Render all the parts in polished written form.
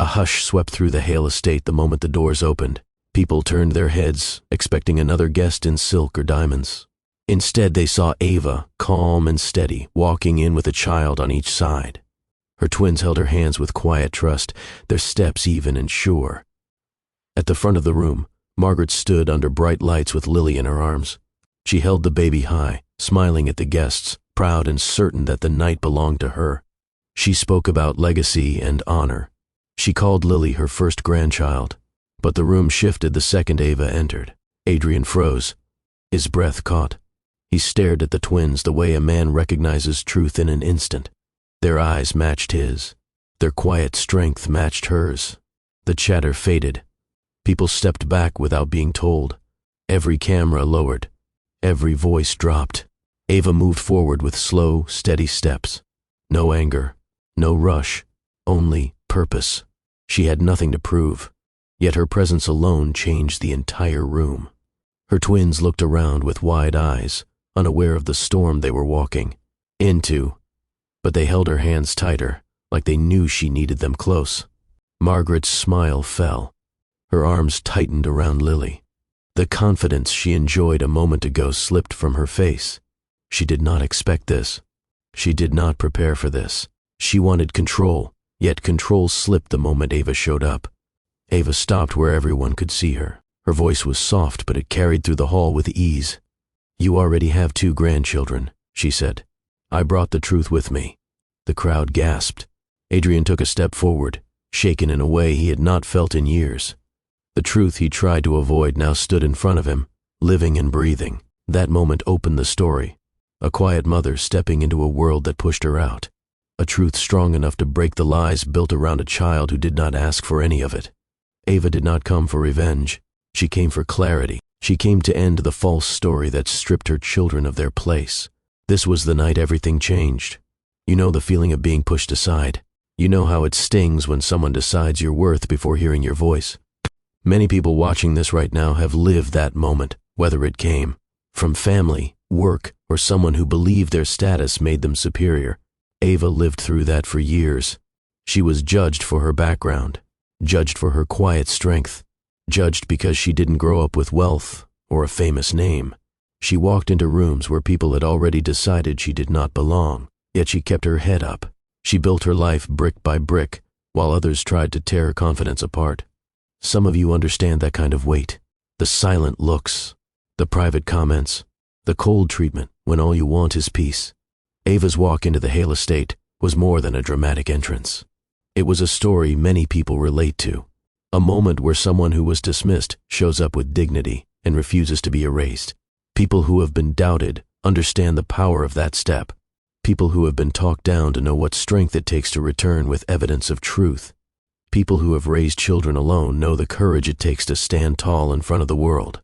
A hush swept through the Hale estate the moment the doors opened. People turned their heads, expecting another guest in silk or diamonds. Instead, they saw Ava, calm and steady, walking in with a child on each side. Her twins held her hands with quiet trust, their steps even and sure. At the front of the room, Margaret stood under bright lights with Lily in her arms. She held the baby high, smiling at the guests, proud and certain that the night belonged to her. She spoke about legacy and honor. She called Lily her first grandchild. But the room shifted the second Ava entered. Adrian froze. His breath caught. He stared at the twins the way a man recognizes truth in an instant. Their eyes matched his. Their quiet strength matched hers. The chatter faded. People stepped back without being told. Every camera lowered. Every voice dropped. Ava moved forward with slow, steady steps. No anger, no rush, only purpose. She had nothing to prove, yet her presence alone changed the entire room. Her twins looked around with wide eyes, unaware of the storm they were walking into, but they held her hands tighter, like they knew she needed them close. Margaret's smile fell. Her arms tightened around Lily. The confidence she enjoyed a moment ago slipped from her face. She did not expect this. She did not prepare for this. She wanted control, yet control slipped the moment Ava showed up. Ava stopped where everyone could see her. Her voice was soft, but it carried through the hall with ease. "You already have 2 grandchildren," she said. "I brought the truth with me." The crowd gasped. Adrian took a step forward, shaken in a way he had not felt in years. The truth he tried to avoid now stood in front of him, living and breathing. That moment opened the story. A quiet mother stepping into a world that pushed her out. A truth strong enough to break the lies built around a child who did not ask for any of it. Ava did not come for revenge. She came for clarity. She came to end the false story that stripped her children of their place. This was the night everything changed. You know the feeling of being pushed aside. You know how it stings when someone decides your worth before hearing your voice. Many people watching this right now have lived that moment, whether it came from family, work, or someone who believed their status made them superior. Ava lived through that for years. She was judged for her background, judged for her quiet strength, judged because she didn't grow up with wealth or a famous name. She walked into rooms where people had already decided she did not belong, yet she kept her head up. She built her life brick by brick, while others tried to tear her confidence apart. Some of you understand that kind of weight, the silent looks, the private comments, the cold treatment when all you want is peace. Ava's walk into the Hale estate was more than a dramatic entrance. It was a story many people relate to, a moment where someone who was dismissed shows up with dignity and refuses to be erased. People who have been doubted understand the power of that step. People who have been talked down to know what strength it takes to return with evidence of truth. People who have raised children alone know the courage it takes to stand tall in front of the world.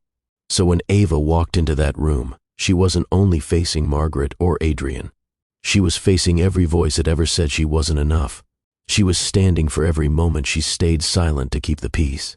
So when Ava walked into that room, she wasn't only facing Margaret or Adrian. She was facing every voice that ever said she wasn't enough. She was standing for every moment she stayed silent to keep the peace.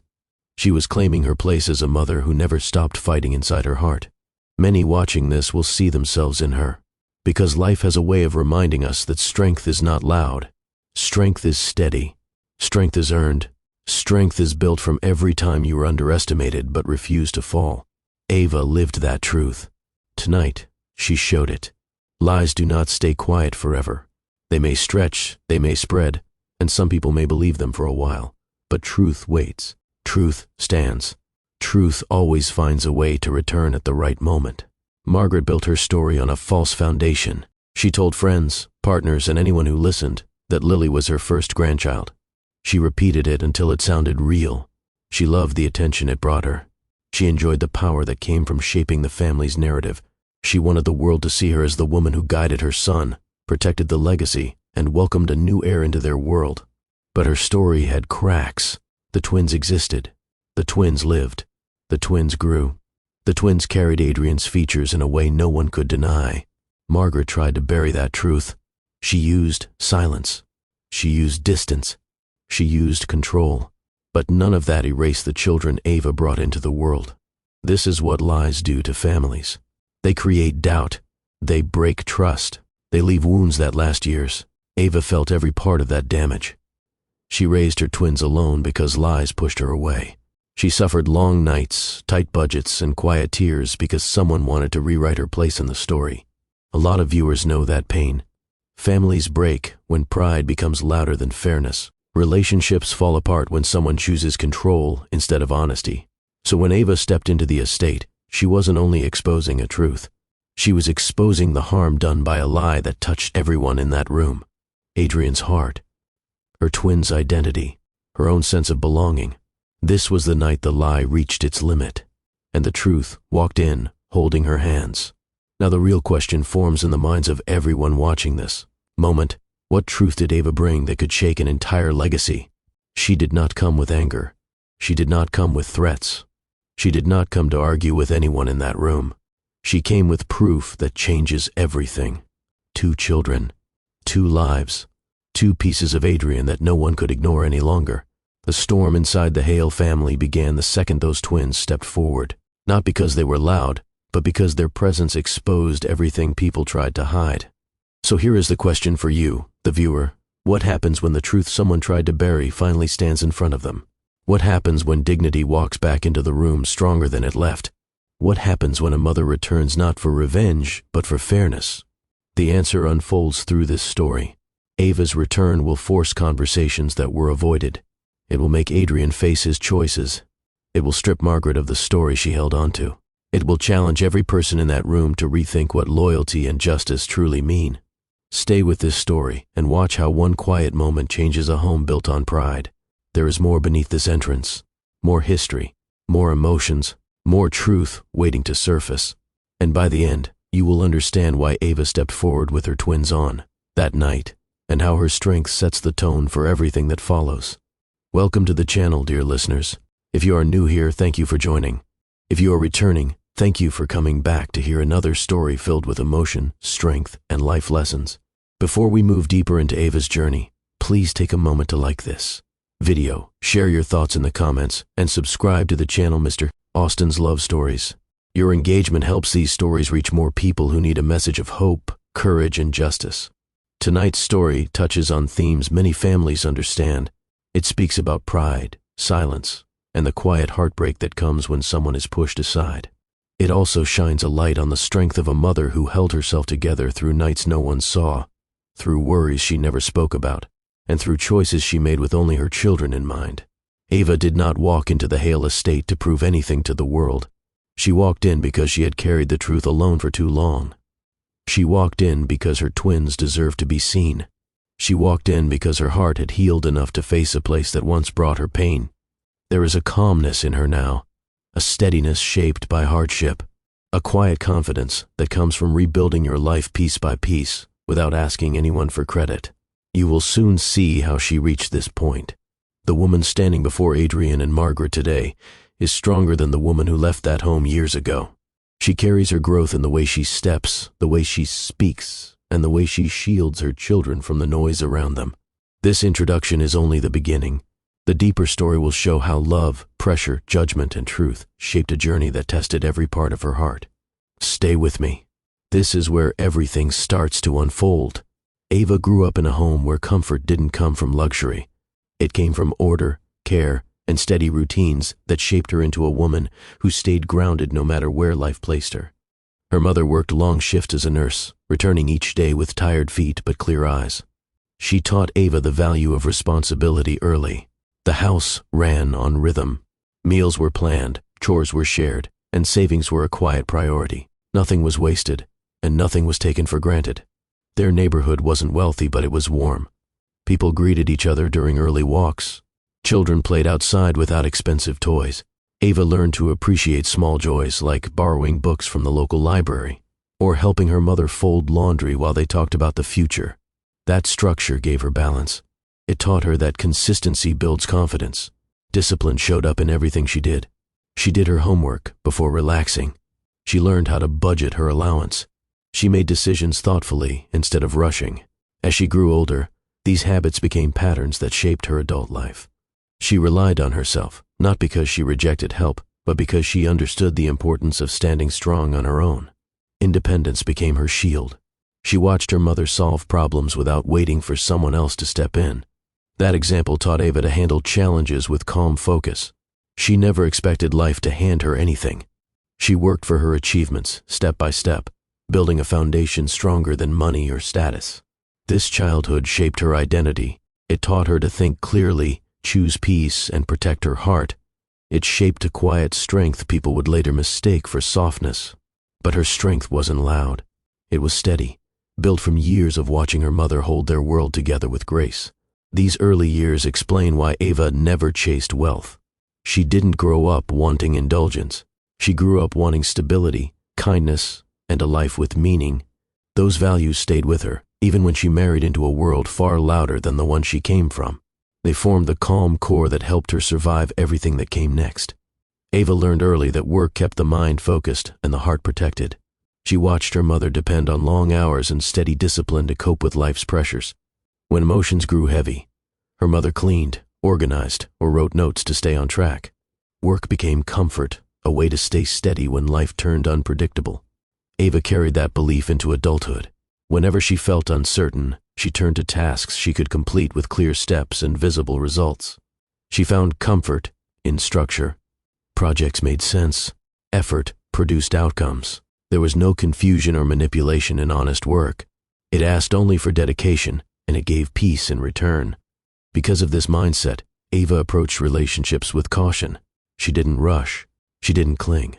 She was claiming her place as a mother who never stopped fighting inside her heart. Many watching this will see themselves in her, because life has a way of reminding us that strength is not loud. Strength is steady. Strength is earned. Strength is built from every time you were underestimated but refused to fall. Ava lived that truth. Tonight, she showed it. Lies do not stay quiet forever. They may stretch, they may spread, and some people may believe them for a while. But truth waits. Truth stands. Truth always finds a way to return at the right moment. Margaret built her story on a false foundation. She told friends, partners, and anyone who listened that Lily was her first grandchild. She repeated it until it sounded real. She loved the attention it brought her. She enjoyed the power that came from shaping the family's narrative. She wanted the world to see her as the woman who guided her son, protected the legacy, and welcomed a new heir into their world. But her story had cracks. The twins existed. The twins lived. The twins grew. The twins carried Adrian's features in a way no one could deny. Margaret tried to bury that truth. She used silence. She used distance. She used control. But none of that erased the children Ava brought into the world. This is what lies do to families. They create doubt. They break trust. They leave wounds that last years. Ava felt every part of that damage. She raised her twins alone because lies pushed her away. She suffered long nights, tight budgets, and quiet tears because someone wanted to rewrite her place in the story. A lot of viewers know that pain. Families break when pride becomes louder than fairness. Relationships fall apart when someone chooses control instead of honesty. So when Ava stepped into the estate, she wasn't only exposing a truth. She was exposing the harm done by a lie that touched everyone in that room. Adrian's heart, her twins' identity, her own sense of belonging. This was the night the lie reached its limit, and the truth walked in, holding her hands. Now the real question forms in the minds of everyone watching this moment. What truth did Ava bring that could shake an entire legacy? She did not come with anger. She did not come with threats. She did not come to argue with anyone in that room. She came with proof that changes everything. 2 children, 2 lives, 2 pieces of Adrian that no one could ignore any longer. The storm inside the Hale family began the second those twins stepped forward, not because they were loud, but because their presence exposed everything people tried to hide. So here is the question for you, the viewer. What happens when the truth someone tried to bury finally stands in front of them? What happens when dignity walks back into the room stronger than it left? What happens when a mother returns not for revenge, but for fairness? The answer unfolds through this story. Ava's return will force conversations that were avoided. It will make Adrian face his choices. It will strip Margaret of the story she held onto. It will challenge every person in that room to rethink what loyalty and justice truly mean. Stay with this story and watch how one quiet moment changes a home built on pride. There is more beneath this entrance, more history, more emotions, more truth waiting to surface. And by the end, you will understand why Ava stepped forward with her twins on that night, and how her strength sets the tone for everything that follows. Welcome to the channel, dear listeners. If you are new here, thank you for joining. If you are returning, thank you for coming back to hear another story filled with emotion, strength, and life lessons. Before we move deeper into Ava's journey, please take a moment to like this video, share your thoughts in the comments, and subscribe to the channel Mr. Austin's Love Stories. Your engagement helps these stories reach more people who need a message of hope, courage, and justice. Tonight's story touches on themes many families understand. It speaks about pride, silence, and the quiet heartbreak that comes when someone is pushed aside. It also shines a light on the strength of a mother who held herself together through nights no one saw, through worries she never spoke about, and through choices she made with only her children in mind. Ava did not walk into the Hale estate to prove anything to the world. She walked in because she had carried the truth alone for too long. She walked in because her twins deserved to be seen. She walked in because her heart had healed enough to face a place that once brought her pain. There is a calmness in her now, a steadiness shaped by hardship, a quiet confidence that comes from rebuilding your life piece by piece without asking anyone for credit. You will soon see how she reached this point. The woman standing before Adrian and Margaret today is stronger than the woman who left that home years ago. She carries her growth in the way she steps, the way she speaks, and the way she shields her children from the noise around them. This introduction is only the beginning. The deeper story will show how love, pressure, judgment, and truth shaped a journey that tested every part of her heart. Stay with me. This is where everything starts to unfold. Ava grew up in a home where comfort didn't come from luxury. It came from order, care, and steady routines that shaped her into a woman who stayed grounded no matter where life placed her. Her mother worked long shifts as a nurse, returning each day with tired feet but clear eyes. She taught Ava the value of responsibility early. The house ran on rhythm. Meals were planned, chores were shared, and savings were a quiet priority. Nothing was wasted, and nothing was taken for granted. Their neighborhood wasn't wealthy, but it was warm. People greeted each other during early walks. Children played outside without expensive toys. Ava learned to appreciate small joys like borrowing books from the local library, or helping her mother fold laundry while they talked about the future. That structure gave her balance. It taught her that consistency builds confidence. Discipline showed up in everything she did. She did her homework before relaxing. She learned how to budget her allowance. She made decisions thoughtfully instead of rushing. As she grew older, these habits became patterns that shaped her adult life. She relied on herself, not because she rejected help, but because she understood the importance of standing strong on her own. Independence became her shield. She watched her mother solve problems without waiting for someone else to step in. That example taught Ava to handle challenges with calm focus. She never expected life to hand her anything. She worked for her achievements, step by step, building a foundation stronger than money or status. This childhood shaped her identity. It taught her to think clearly, choose peace, and protect her heart. It shaped a quiet strength people would later mistake for softness. But her strength wasn't loud. It was steady, built from years of watching her mother hold their world together with grace. These early years explain why Ava never chased wealth. She didn't grow up wanting indulgence. She grew up wanting stability, kindness, and a life with meaning. Those values stayed with her, even when she married into a world far louder than the one she came from. They formed the calm core that helped her survive everything that came next. Ava learned early that work kept the mind focused and the heart protected. She watched her mother depend on long hours and steady discipline to cope with life's pressures. When emotions grew heavy, her mother cleaned, organized, or wrote notes to stay on track. Work became comfort, a way to stay steady when life turned unpredictable. Ava carried that belief into adulthood. Whenever she felt uncertain, she turned to tasks she could complete with clear steps and visible results. She found comfort in structure. Projects made sense. Effort produced outcomes. There was no confusion or manipulation in honest work. It asked only for dedication, and it gave peace in return. Because of this mindset, Ava approached relationships with caution. She didn't rush. She didn't cling.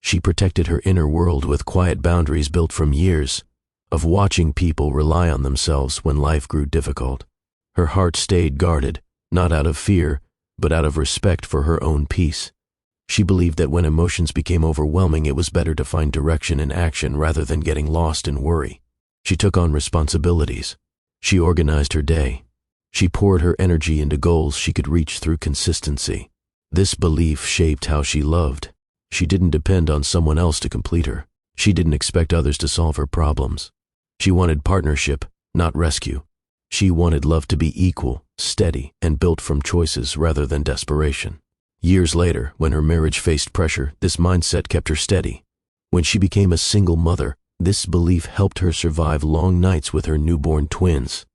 She protected her inner world with quiet boundaries built from years of watching people rely on themselves when life grew difficult. Her heart stayed guarded, not out of fear, but out of respect for her own peace. She believed that when emotions became overwhelming, it was better to find direction in action rather than getting lost in worry. She took on responsibilities. She organized her day. She poured her energy into goals she could reach through consistency. This belief shaped how she loved. She didn't depend on someone else to complete her. She didn't expect others to solve her problems. She wanted partnership, not rescue. She wanted love to be equal, steady, and built from choices rather than desperation. Years later, when her marriage faced pressure, this mindset kept her steady. When she became a single mother, this belief helped her survive long nights with her newborn twins.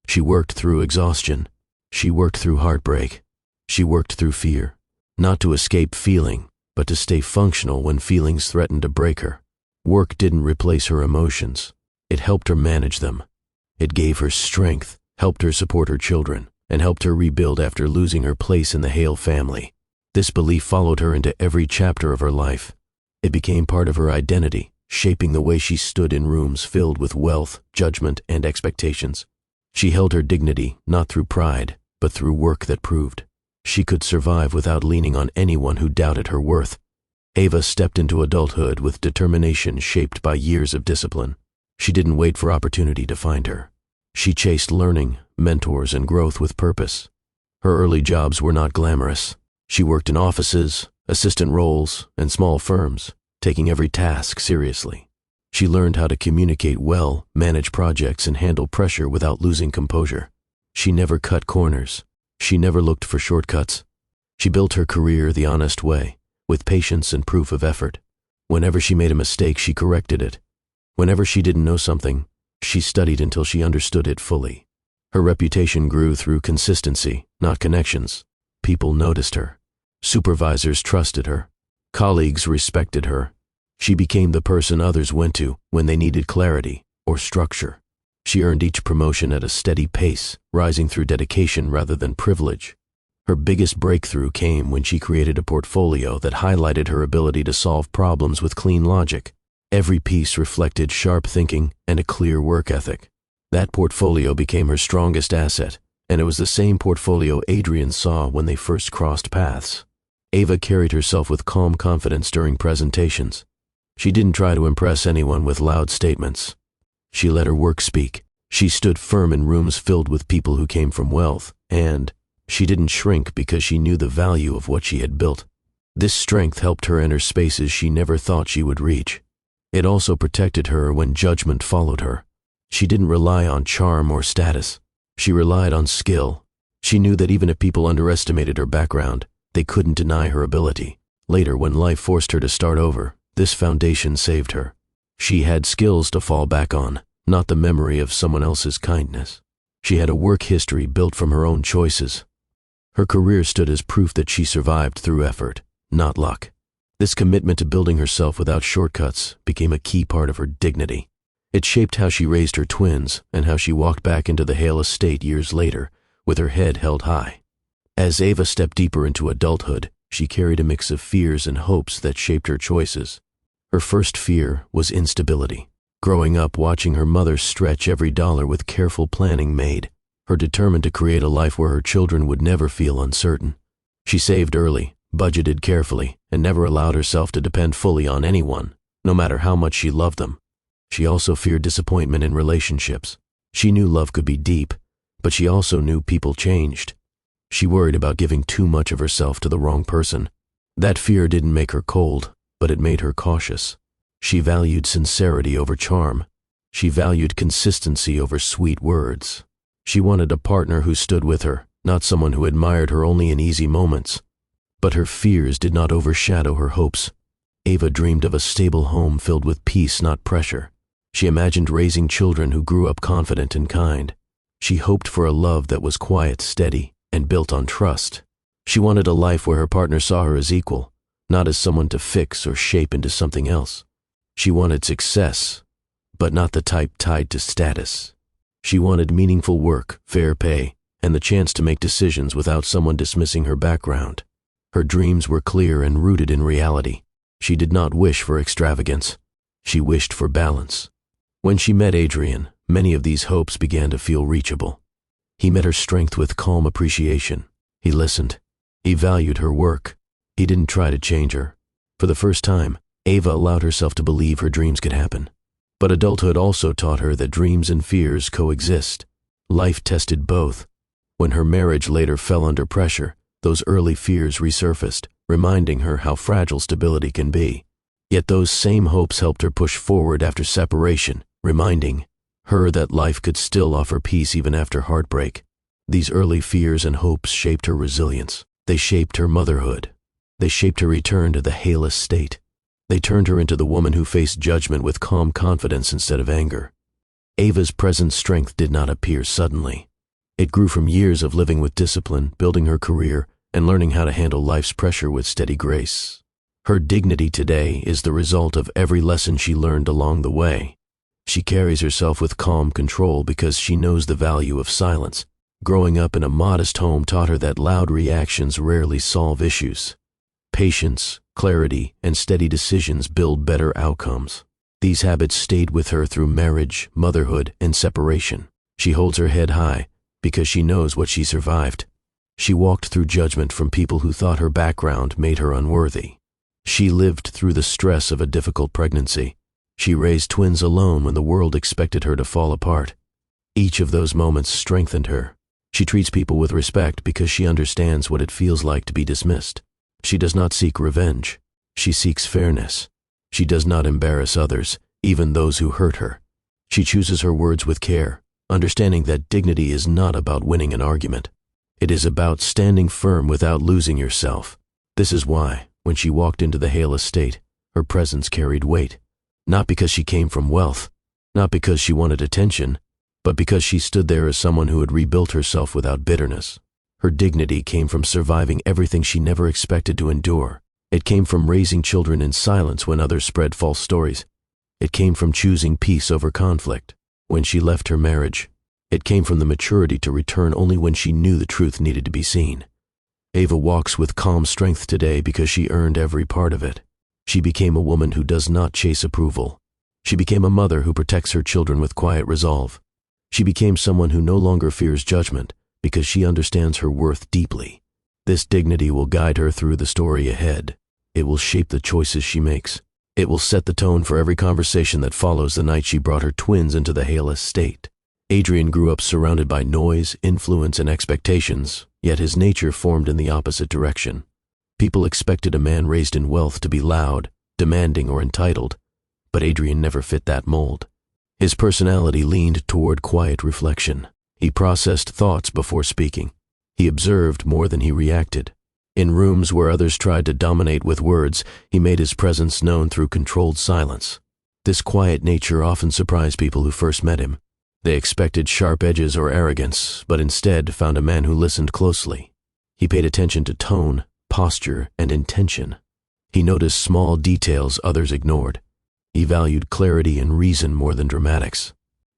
She worked through exhaustion. She worked through heartbreak. She worked through fear, not to escape feeling, but to stay functional when feelings threatened to break her. Work didn't replace her emotions. It helped her manage them. It gave her strength, helped her support her children, and helped her rebuild after losing her place in the Hale family. This belief followed her into every chapter of her life. It became part of her identity, shaping the way she stood in rooms filled with wealth, judgment, and expectations. She held her dignity not through pride, but through work that proved she could survive without leaning on anyone who doubted her worth. Ava stepped into adulthood with determination shaped by years of discipline. She didn't wait for opportunity to find her. She chased learning, mentors, and growth with purpose. Her early jobs were not glamorous. She worked in offices, assistant roles, and small firms, taking every task seriously. She learned how to communicate well, manage projects, and handle pressure without losing composure. She never cut corners. She never looked for shortcuts. She built her career the honest way, with patience and proof of effort. Whenever she made a mistake, she corrected it. Whenever she didn't know something, she studied until she understood it fully. Her reputation grew through consistency, not connections. People noticed her. Supervisors trusted her. Colleagues respected her. She became the person others went to when they needed clarity or structure. She earned each promotion at a steady pace, rising through dedication rather than privilege. Her biggest breakthrough came when she created a portfolio that highlighted her ability to solve problems with clean logic. Every piece reflected sharp thinking and a clear work ethic. That portfolio became her strongest asset, and it was the same portfolio Adrian saw when they first crossed paths. Ava carried herself with calm confidence during presentations. She didn't try to impress anyone with loud statements. She let her work speak. She stood firm in rooms filled with people who came from wealth, and she didn't shrink because she knew the value of what she had built. This strength helped her enter spaces she never thought she would reach. It also protected her when judgment followed her. She didn't rely on charm or status. She relied on skill. She knew that even if people underestimated her background, they couldn't deny her ability. Later, when life forced her to start over, this foundation saved her. She had skills to fall back on, not the memory of someone else's kindness. She had a work history built from her own choices. Her career stood as proof that she survived through effort, not luck. This commitment to building herself without shortcuts became a key part of her dignity. It shaped how she raised her twins and how she walked back into the Hale estate years later, with her head held high. As Ava stepped deeper into adulthood, she carried a mix of fears and hopes that shaped her choices. Her first fear was instability. Growing up watching her mother stretch every dollar with careful planning made her determined to create a life where her children would never feel uncertain. She saved early, budgeted carefully, and never allowed herself to depend fully on anyone, no matter how much she loved them. She also feared disappointment in relationships. She knew love could be deep, but she also knew people changed. She worried about giving too much of herself to the wrong person. That fear didn't make her cold, but it made her cautious. She valued sincerity over charm. She valued consistency over sweet words. She wanted a partner who stood with her, not someone who admired her only in easy moments. But her fears did not overshadow her hopes. Ava dreamed of a stable home filled with peace, not pressure. She imagined raising children who grew up confident and kind. She hoped for a love that was quiet, steady, and built on trust. She wanted a life where her partner saw her as equal, not as someone to fix or shape into something else. She wanted success, but not the type tied to status. She wanted meaningful work, fair pay, and the chance to make decisions without someone dismissing her background. Her dreams were clear and rooted in reality. She did not wish for extravagance. She wished for balance. When she met Adrian, many of these hopes began to feel reachable. He met her strength with calm appreciation. He listened. He valued her work. He didn't try to change her. For the first time, Ava allowed herself to believe her dreams could happen. But adulthood also taught her that dreams and fears coexist. Life tested both. When her marriage later fell under pressure, those early fears resurfaced, reminding her how fragile stability can be. Yet those same hopes helped her push forward after separation, reminding her that life could still offer peace even after heartbreak. These early fears and hopes shaped her resilience. They shaped her motherhood. They shaped her return to the Hale estate. They turned her into the woman who faced judgment with calm confidence instead of anger. Ava's present strength did not appear suddenly. It grew from years of living with discipline, building her career, and learning how to handle life's pressure with steady grace. Her dignity today is the result of every lesson she learned along the way. She carries herself with calm control because she knows the value of silence. Growing up in a modest home taught her that loud reactions rarely solve issues. Patience, clarity, and steady decisions build better outcomes. These habits stayed with her through marriage, motherhood, and separation. She holds her head high because she knows what she survived. She walked through judgment from people who thought her background made her unworthy. She lived through the stress of a difficult pregnancy. She raised twins alone when the world expected her to fall apart. Each of those moments strengthened her. She treats people with respect because she understands what it feels like to be dismissed. She does not seek revenge. She seeks fairness. She does not embarrass others, even those who hurt her. She chooses her words with care, understanding that dignity is not about winning an argument. It is about standing firm without losing yourself. This is why, when she walked into the Hale estate, her presence carried weight. Not because she came from wealth, not because she wanted attention, but because she stood there as someone who had rebuilt herself without bitterness. Her dignity came from surviving everything she never expected to endure. It came from raising children in silence when others spread false stories. It came from choosing peace over conflict. When she left her marriage, it came from the maturity to return only when she knew the truth needed to be seen. Ava walks with calm strength today because she earned every part of it. She became a woman who does not chase approval. She became a mother who protects her children with quiet resolve. She became someone who no longer fears judgment because she understands her worth deeply. This dignity will guide her through the story ahead. It will shape the choices she makes. It will set the tone for every conversation that follows the night she brought her twins into the Hale estate. Adrian grew up surrounded by noise, influence, and expectations, yet his nature formed in the opposite direction. People expected a man raised in wealth to be loud, demanding, or entitled, but Adrian never fit that mold. His personality leaned toward quiet reflection. He processed thoughts before speaking. He observed more than he reacted. In rooms where others tried to dominate with words, he made his presence known through controlled silence. This quiet nature often surprised people who first met him. They expected sharp edges or arrogance, but instead found a man who listened closely. He paid attention to tone, posture, and intention. He noticed small details others ignored. He valued clarity and reason more than dramatics.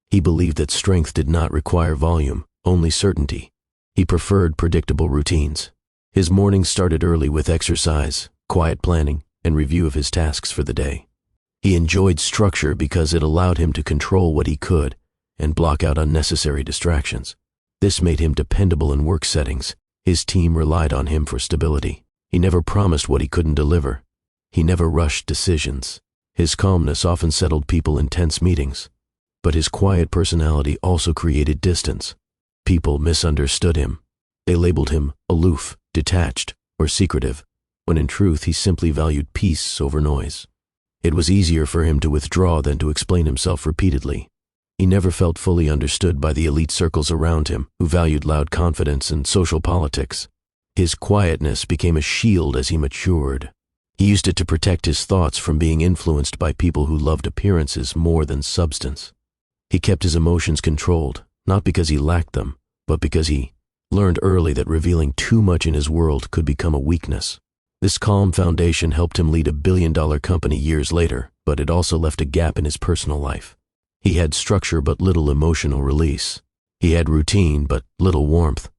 He believed that strength did not require volume, only certainty. He preferred predictable routines. His mornings started early with exercise, quiet planning, and review of his tasks for the day. He enjoyed structure because it allowed him to control what he could and block out unnecessary distractions. This made him dependable in work settings. His team relied on him for stability. He never promised what he couldn't deliver. He never rushed decisions. His calmness often settled people in tense meetings. But his quiet personality also created distance. People misunderstood him. They labeled him aloof, detached, or secretive, when in truth he simply valued peace over noise. It was easier for him to withdraw than to explain himself repeatedly. He never felt fully understood by the elite circles around him, who valued loud confidence and social politics. His quietness became a shield as he matured. He used it to protect his thoughts from being influenced by people who loved appearances more than substance. He kept his emotions controlled, not because he lacked them, but because he learned early that revealing too much in his world could become a weakness. This calm foundation helped him lead a billion-dollar company years later, but it also left a gap in his personal life. He had structure but little emotional release. He had routine but little warmth.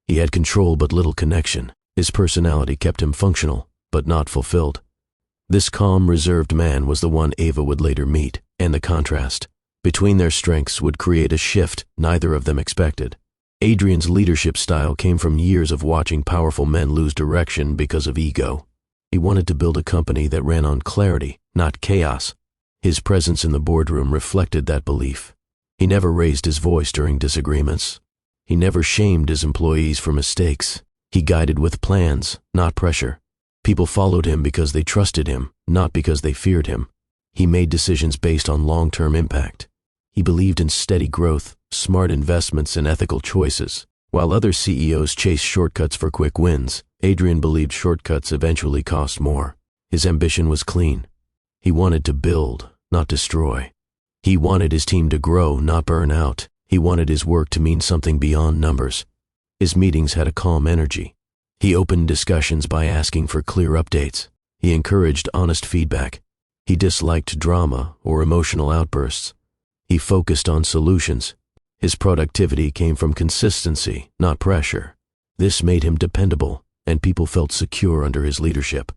He had control but little connection. His personality kept him functional, but not fulfilled. This calm, reserved man was the one Ava would later meet, and the contrast between their strengths would create a shift neither of them expected. Adrian's leadership style came from years of watching powerful men lose direction because of ego. He wanted to build a company that ran on clarity, not chaos. His presence in the boardroom reflected that belief. He never raised his voice during disagreements. He never shamed his employees for mistakes. He guided with plans, not pressure. People followed him because they trusted him, not because they feared him. He made decisions based on long-term impact. He believed in steady growth, smart investments, and ethical choices. While other CEOs chased shortcuts for quick wins, Adrian believed shortcuts eventually cost more. His ambition was clean. He wanted to build, not destroy. He wanted his team to grow, not burn out. He wanted his work to mean something beyond numbers. His meetings had a calm energy. He opened discussions by asking for clear updates. He encouraged honest feedback. He disliked drama or emotional outbursts. He focused on solutions. His productivity came from consistency, not pressure. This made him dependable, and people felt secure under his leadership.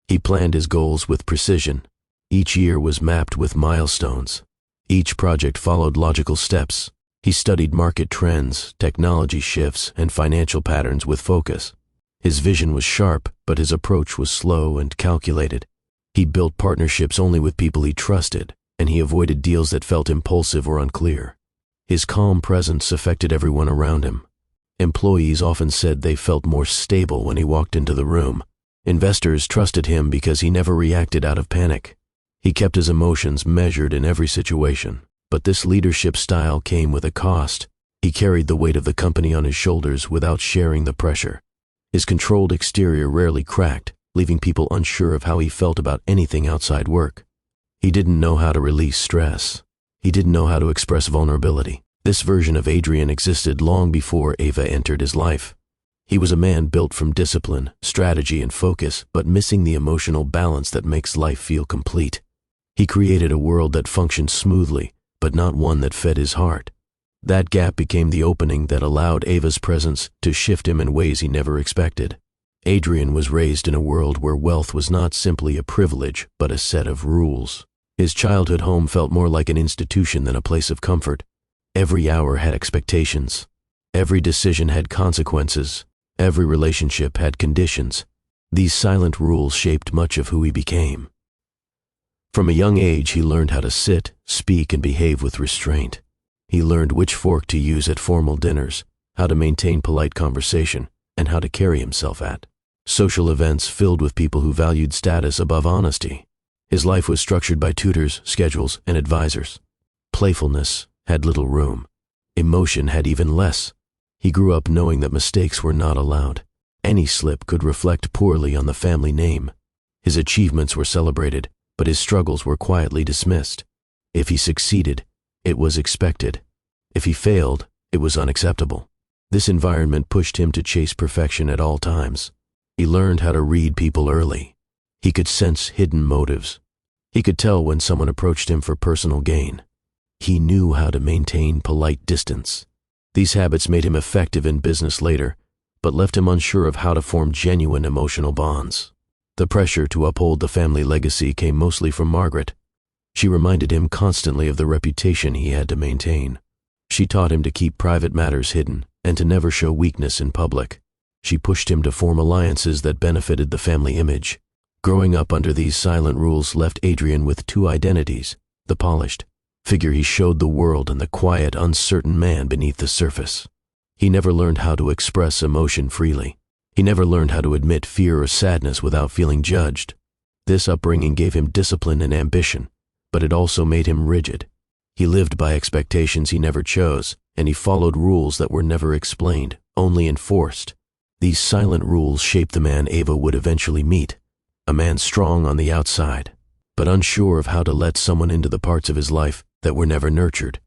He planned his goals with precision. Each year was mapped with milestones. Each project followed logical steps. He studied market trends, technology shifts, and financial patterns with focus. His vision was sharp, but his approach was slow and calculated. He built partnerships only with people he trusted, and he avoided deals that felt impulsive or unclear. His calm presence affected everyone around him. Employees often said they felt more stable when he walked into the room. Investors trusted him because he never reacted out of panic. He kept his emotions measured in every situation. But this leadership style came with a cost. He carried the weight of the company on his shoulders without sharing the pressure. His controlled exterior rarely cracked, leaving people unsure of how he felt about anything outside work. He didn't know how to release stress. He didn't know how to express vulnerability. This version of Adrian existed long before Ava entered his life. He was a man built from discipline, strategy, and focus, but missing the emotional balance that makes life feel complete. He created a world that functioned smoothly, but not one that fed his heart. That gap became the opening that allowed Ava's presence to shift him in ways he never expected. Adrian was raised in a world where wealth was not simply a privilege, but a set of rules. His childhood home felt more like an institution than a place of comfort. Every hour had expectations. Every decision had consequences. Every relationship had conditions. These silent rules shaped much of who he became. From a young age, he learned how to sit, speak, and behave with restraint. He learned which fork to use at formal dinners, how to maintain polite conversation, and how to carry himself at social events filled with people who valued status above honesty. His life was structured by tutors, schedules, and advisors. Playfulness had little room. Emotion had even less. He grew up knowing that mistakes were not allowed. Any slip could reflect poorly on the family name. His achievements were celebrated, but his struggles were quietly dismissed. If he succeeded, it was expected. If he failed, it was unacceptable. This environment pushed him to chase perfection at all times. He learned how to read people early. He could sense hidden motives. He could tell when someone approached him for personal gain. He knew how to maintain polite distance. These habits made him effective in business later, but left him unsure of how to form genuine emotional bonds. The pressure to uphold the family legacy came mostly from Margaret. She reminded him constantly of the reputation he had to maintain. She taught him to keep private matters hidden and to never show weakness in public. She pushed him to form alliances that benefited the family image. Growing up under these silent rules left Adrian with two identities: the polished figure he showed the world and the quiet, uncertain man beneath the surface. He never learned how to express emotion freely. He never learned how to admit fear or sadness without feeling judged. This upbringing gave him discipline and ambition, but it also made him rigid. He lived by expectations he never chose, and he followed rules that were never explained, only enforced. These silent rules shaped the man Ava would eventually meet, a man strong on the outside, but unsure of how to let someone into the parts of his life that were never nurtured.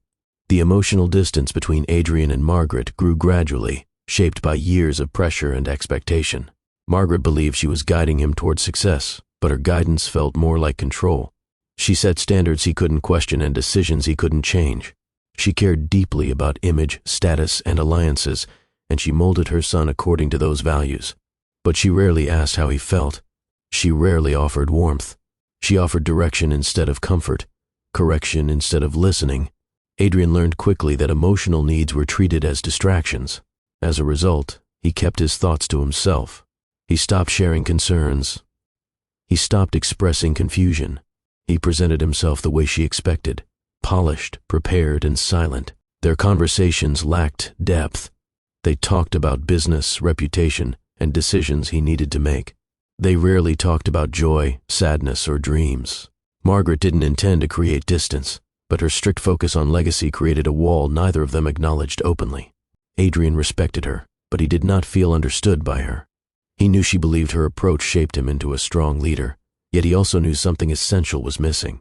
The emotional distance between Adrian and Margaret grew gradually, shaped by years of pressure and expectation. Margaret believed she was guiding him toward success, but her guidance felt more like control. She set standards he couldn't question and decisions he couldn't change. She cared deeply about image, status, and alliances, and she molded her son according to those values. But she rarely asked how he felt. She rarely offered warmth. She offered direction instead of comfort, correction instead of listening. Adrian learned quickly that emotional needs were treated as distractions. As a result, he kept his thoughts to himself. He stopped sharing concerns. He stopped expressing confusion. He presented himself the way she expected: polished, prepared, and silent. Their conversations lacked depth. They talked about business, reputation, and decisions he needed to make. They rarely talked about joy, sadness, or dreams. Margaret didn't intend to create distance, but her strict focus on legacy created a wall neither of them acknowledged openly. Adrian respected her, but he did not feel understood by her. He knew she believed her approach shaped him into a strong leader, yet he also knew something essential was missing.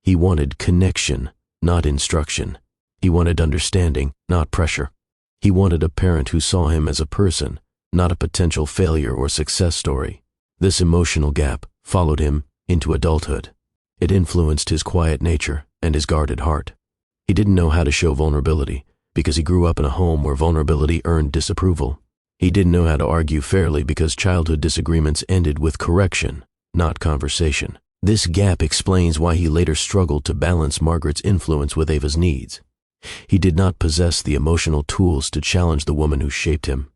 He wanted connection, not instruction. He wanted understanding, not pressure. He wanted a parent who saw him as a person, not a potential failure or success story. This emotional gap followed him into adulthood. It influenced his quiet nature and his guarded heart. He didn't know how to show vulnerability because he grew up in a home where vulnerability earned disapproval. He didn't know how to argue fairly because childhood disagreements ended with correction, not conversation. This gap explains why he later struggled to balance Margaret's influence with Ava's needs. He did not possess the emotional tools to challenge the woman who shaped him.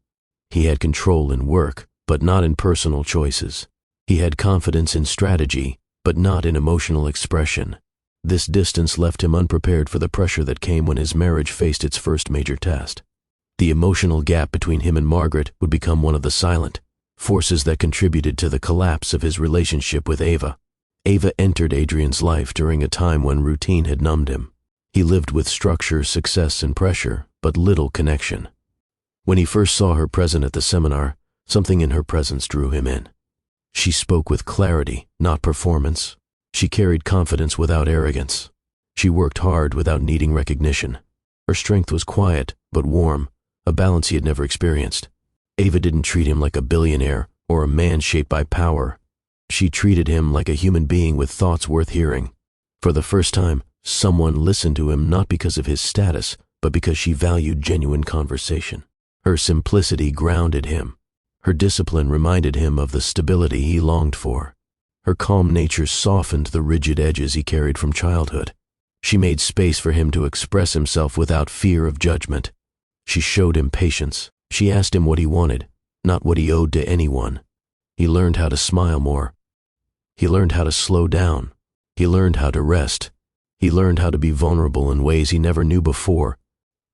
He had control in work, but not in personal choices. He had confidence in strategy, but not in emotional expression. This distance left him unprepared for the pressure that came when his marriage faced its first major test. The emotional gap between him and Margaret would become one of the silent forces that contributed to the collapse of his relationship with Ava. Ava entered Adrian's life during a time when routine had numbed him. He lived with structure, success, and pressure, but little connection. When he first saw her present at the seminar, something in her presence drew him in. She spoke with clarity, not performance. She carried confidence without arrogance. She worked hard without needing recognition. Her strength was quiet, but warm, a balance he had never experienced. Ava didn't treat him like a billionaire or a man shaped by power. She treated him like a human being with thoughts worth hearing. For the first time, someone listened to him not because of his status, but because she valued genuine conversation. Her simplicity grounded him. Her discipline reminded him of the stability he longed for. Her calm nature softened the rigid edges he carried from childhood. She made space for him to express himself without fear of judgment. She showed him patience. She asked him what he wanted, not what he owed to anyone. He learned how to smile more. He learned how to slow down. He learned how to rest. He learned how to be vulnerable in ways he never knew before.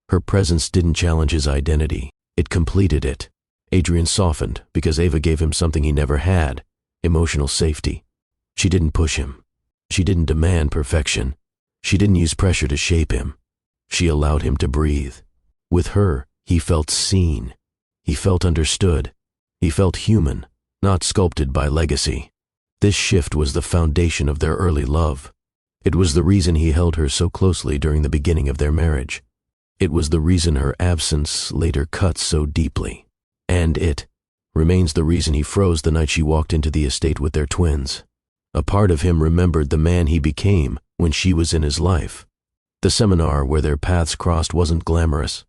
Her presence didn't challenge his identity. It completed it. Adrian softened because Ava gave him something he never had: emotional safety. She didn't push him. She didn't demand perfection. She didn't use pressure to shape him. She allowed him to breathe. With her, he felt seen. He felt understood. He felt human, not sculpted by legacy. This shift was the foundation of their early love. It was the reason he held her so closely during the beginning of their marriage. It was the reason her absence later cut so deeply. And it remains the reason he froze the night she walked into the estate with their twins. A part of him remembered the man he became when she was in his life. The seminar where their paths crossed wasn't glamorous.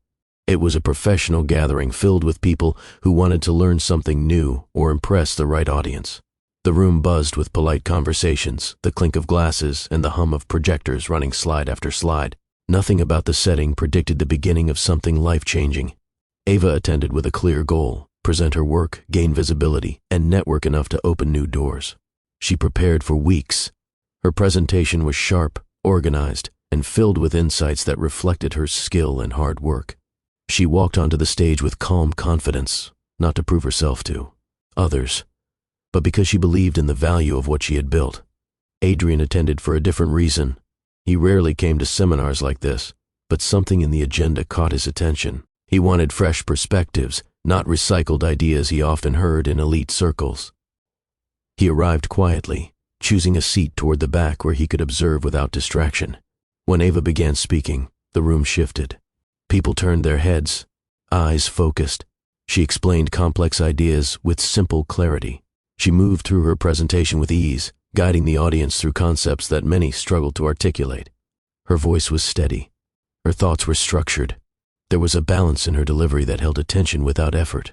It was a professional gathering filled with people who wanted to learn something new or impress the right audience. The room buzzed with polite conversations, the clink of glasses, and the hum of projectors running slide after slide. Nothing about the setting predicted the beginning of something life-changing. Ava attended with a clear goal: present her work, gain visibility, and network enough to open new doors. She prepared for weeks. Her presentation was sharp, organized, and filled with insights that reflected her skill and hard work. She walked onto the stage with calm confidence, not to prove herself to others, but because she believed in the value of what she had built. Adrian attended for a different reason. He rarely came to seminars like this, but something in the agenda caught his attention. He wanted fresh perspectives, not recycled ideas he often heard in elite circles. He arrived quietly, choosing a seat toward the back where he could observe without distraction. When Ava began speaking, the room shifted. People turned their heads, eyes focused. She explained complex ideas with simple clarity. She moved through her presentation with ease, guiding the audience through concepts that many struggled to articulate. Her voice was steady. Her thoughts were structured. There was a balance in her delivery that held attention without effort.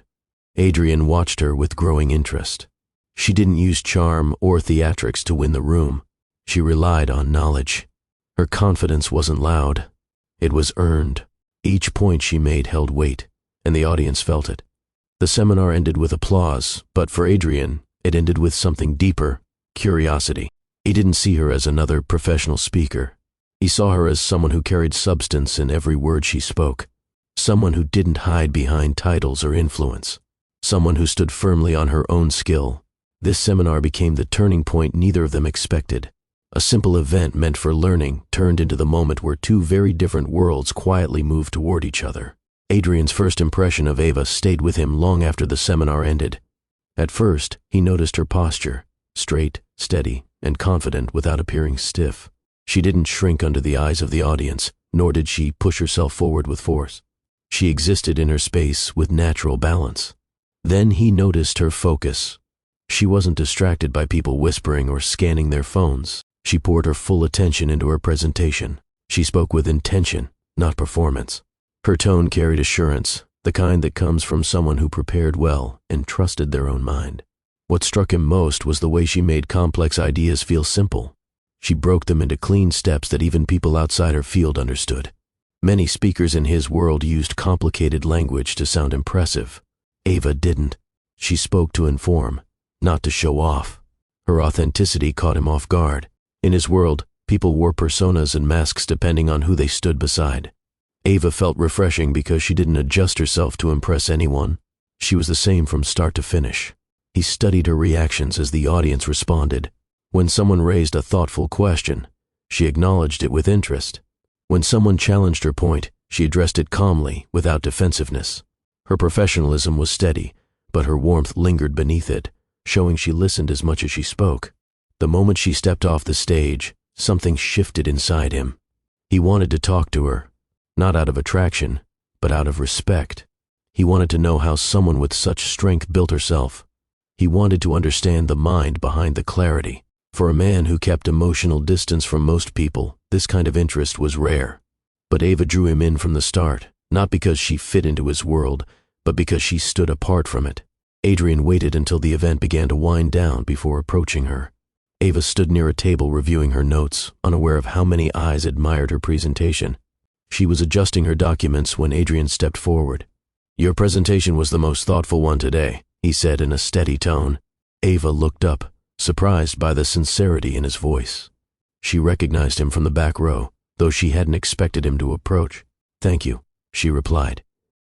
Adrian watched her with growing interest. She didn't use charm or theatrics to win the room. She relied on knowledge. Her confidence wasn't loud. It was earned. Each point she made held weight, and the audience felt it. The seminar ended with applause, but for Adrian, it ended with something deeper: curiosity. He didn't see her as another professional speaker. He saw her as someone who carried substance in every word she spoke. Someone who didn't hide behind titles or influence. Someone who stood firmly on her own skill. This seminar became the turning point neither of them expected. A simple event meant for learning turned into the moment where two very different worlds quietly moved toward each other. Adrian's first impression of Ava stayed with him long after the seminar ended. At first, he noticed her posture, straight, steady, and confident without appearing stiff. She didn't shrink under the eyes of the audience, nor did she push herself forward with force. She existed in her space with natural balance. Then he noticed her focus. She wasn't distracted by people whispering or scanning their phones. She poured her full attention into her presentation. She spoke with intention, not performance. Her tone carried assurance, the kind that comes from someone who prepared well and trusted their own mind. What struck him most was the way she made complex ideas feel simple. She broke them into clean steps that even people outside her field understood. Many speakers in his world used complicated language to sound impressive. Ava didn't. She spoke to inform, not to show off. Her authenticity caught him off guard. In his world, people wore personas and masks depending on who they stood beside. Ava felt refreshing because she didn't adjust herself to impress anyone. She was the same from start to finish. He studied her reactions as the audience responded. When someone raised a thoughtful question, she acknowledged it with interest. When someone challenged her point, she addressed it calmly, without defensiveness. Her professionalism was steady, but her warmth lingered beneath it, showing she listened as much as she spoke. The moment she stepped off the stage, something shifted inside him. He wanted to talk to her, not out of attraction, but out of respect. He wanted to know how someone with such strength built herself. He wanted to understand the mind behind the clarity. For a man who kept emotional distance from most people, this kind of interest was rare. But Ava drew him in from the start, not because she fit into his world, but because she stood apart from it. Adrian waited until the event began to wind down before approaching her. Ava stood near a table reviewing her notes, unaware of how many eyes admired her presentation. She was adjusting her documents when Adrian stepped forward. "Your presentation was the most thoughtful one today," he said in a steady tone. Ava looked up, surprised by the sincerity in his voice. She recognized him from the back row, though she hadn't expected him to approach. "Thank you," she replied.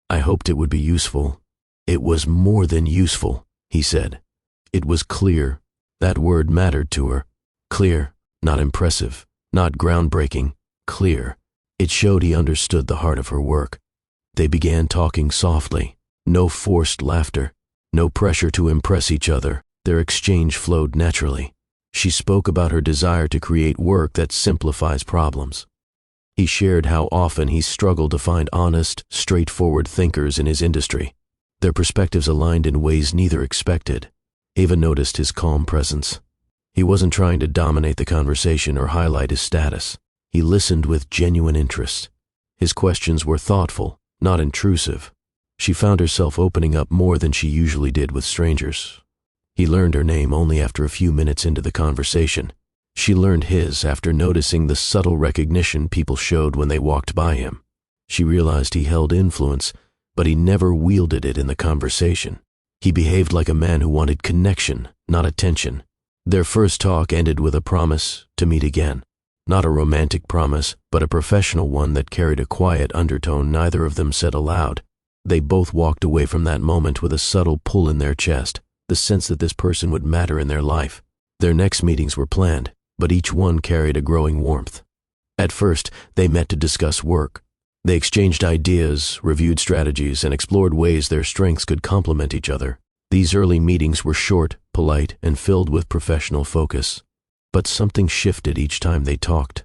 "I hoped it would be useful." "It was more than useful," he said. It was clear. That word mattered to her. Clear, not impressive, not groundbreaking, clear. It showed he understood the heart of her work. They began talking softly. No forced laughter, no pressure to impress each other. Their exchange flowed naturally. She spoke about her desire to create work that simplifies problems. He shared how often he struggled to find honest, straightforward thinkers in his industry. Their perspectives aligned in ways neither expected. Ava noticed his calm presence. He wasn't trying to dominate the conversation or highlight his status. He listened with genuine interest. His questions were thoughtful, not intrusive. She found herself opening up more than she usually did with strangers. He learned her name only after a few minutes into the conversation. She learned his after noticing the subtle recognition people showed when they walked by him. She realized he held influence, but he never wielded it in the conversation. He behaved like a man who wanted connection, not attention. Their first talk ended with a promise to meet again. Not a romantic promise, but a professional one that carried a quiet undertone neither of them said aloud. They both walked away from that moment with a subtle pull in their chest, the sense that this person would matter in their life. Their next meetings were planned, but each one carried a growing warmth. At first, they met to discuss work. They exchanged ideas, reviewed strategies, and explored ways their strengths could complement each other. These early meetings were short, polite, and filled with professional focus. But something shifted each time they talked.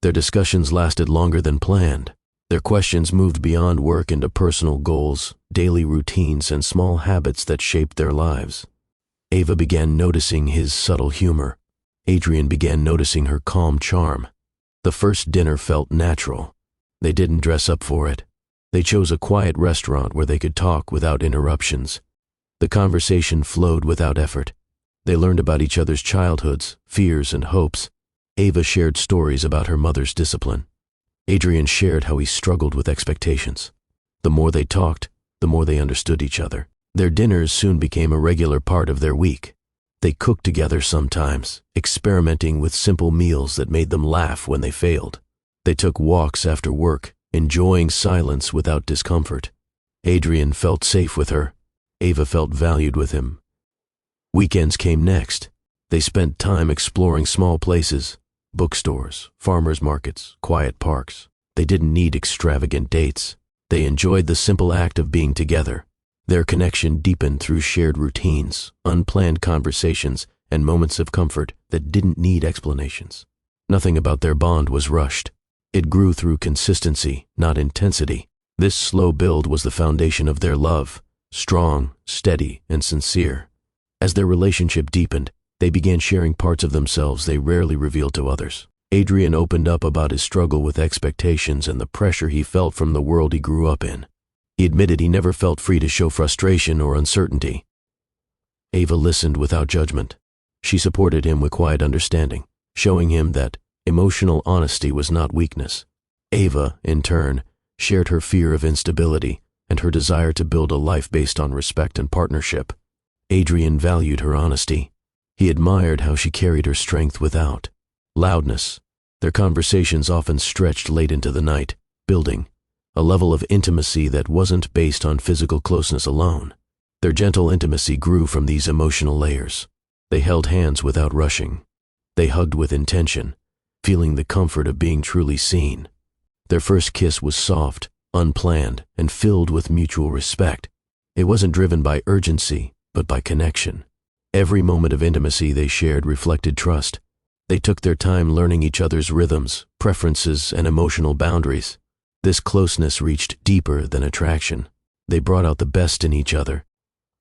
Their discussions lasted longer than planned. Their questions moved beyond work into personal goals, daily routines, and small habits that shaped their lives. Ava began noticing his subtle humor. Adrian began noticing her calm charm. The first dinner felt natural. They didn't dress up for it. They chose a quiet restaurant where they could talk without interruptions. The conversation flowed without effort. They learned about each other's childhoods, fears, and hopes. Ava shared stories about her mother's discipline. Adrian shared how he struggled with expectations. The more they talked, the more they understood each other. Their dinners soon became a regular part of their week. They cooked together sometimes, experimenting with simple meals that made them laugh when they failed. They took walks after work, enjoying silence without discomfort. Adrian felt safe with her. Ava felt valued with him. Weekends came next. They spent time exploring small places, bookstores, farmers markets, quiet parks. They didn't need extravagant dates. They enjoyed the simple act of being together. Their connection deepened through shared routines, unplanned conversations, and moments of comfort that didn't need explanations. Nothing about their bond was rushed. It grew through consistency, not intensity. This slow build was the foundation of their love, strong, steady, and sincere. As their relationship deepened, they began sharing parts of themselves they rarely revealed to others. Adrian opened up about his struggle with expectations and the pressure he felt from the world he grew up in. He admitted he never felt free to show frustration or uncertainty. Ava listened without judgment. She supported him with quiet understanding, showing him that emotional honesty was not weakness. Ava, in turn, shared her fear of instability and her desire to build a life based on respect and partnership. Adrian valued her honesty. He admired how she carried her strength without loudness. Their conversations often stretched late into the night, building a level of intimacy that wasn't based on physical closeness alone. Their gentle intimacy grew from these emotional layers. They held hands without rushing. They hugged with intention, feeling the comfort of being truly seen. Their first kiss was soft, unplanned, and filled with mutual respect. It wasn't driven by urgency, but by connection. Every moment of intimacy they shared reflected trust. They took their time learning each other's rhythms, preferences, and emotional boundaries. This closeness reached deeper than attraction. They brought out the best in each other.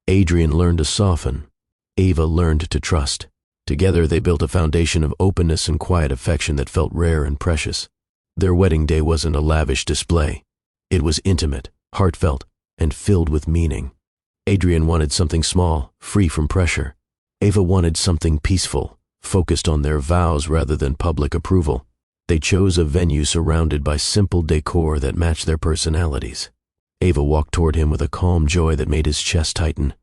Adrian learned to soften. Ava learned to trust. Together they built a foundation of openness and quiet affection that felt rare and precious. Their wedding day wasn't a lavish display. It was intimate, heartfelt, and filled with meaning. Adrian wanted something small, free from pressure. Ava wanted something peaceful, focused on their vows rather than public approval. They chose a venue surrounded by simple decor that matched their personalities. Ava walked toward him with a calm joy that made his chest tighten.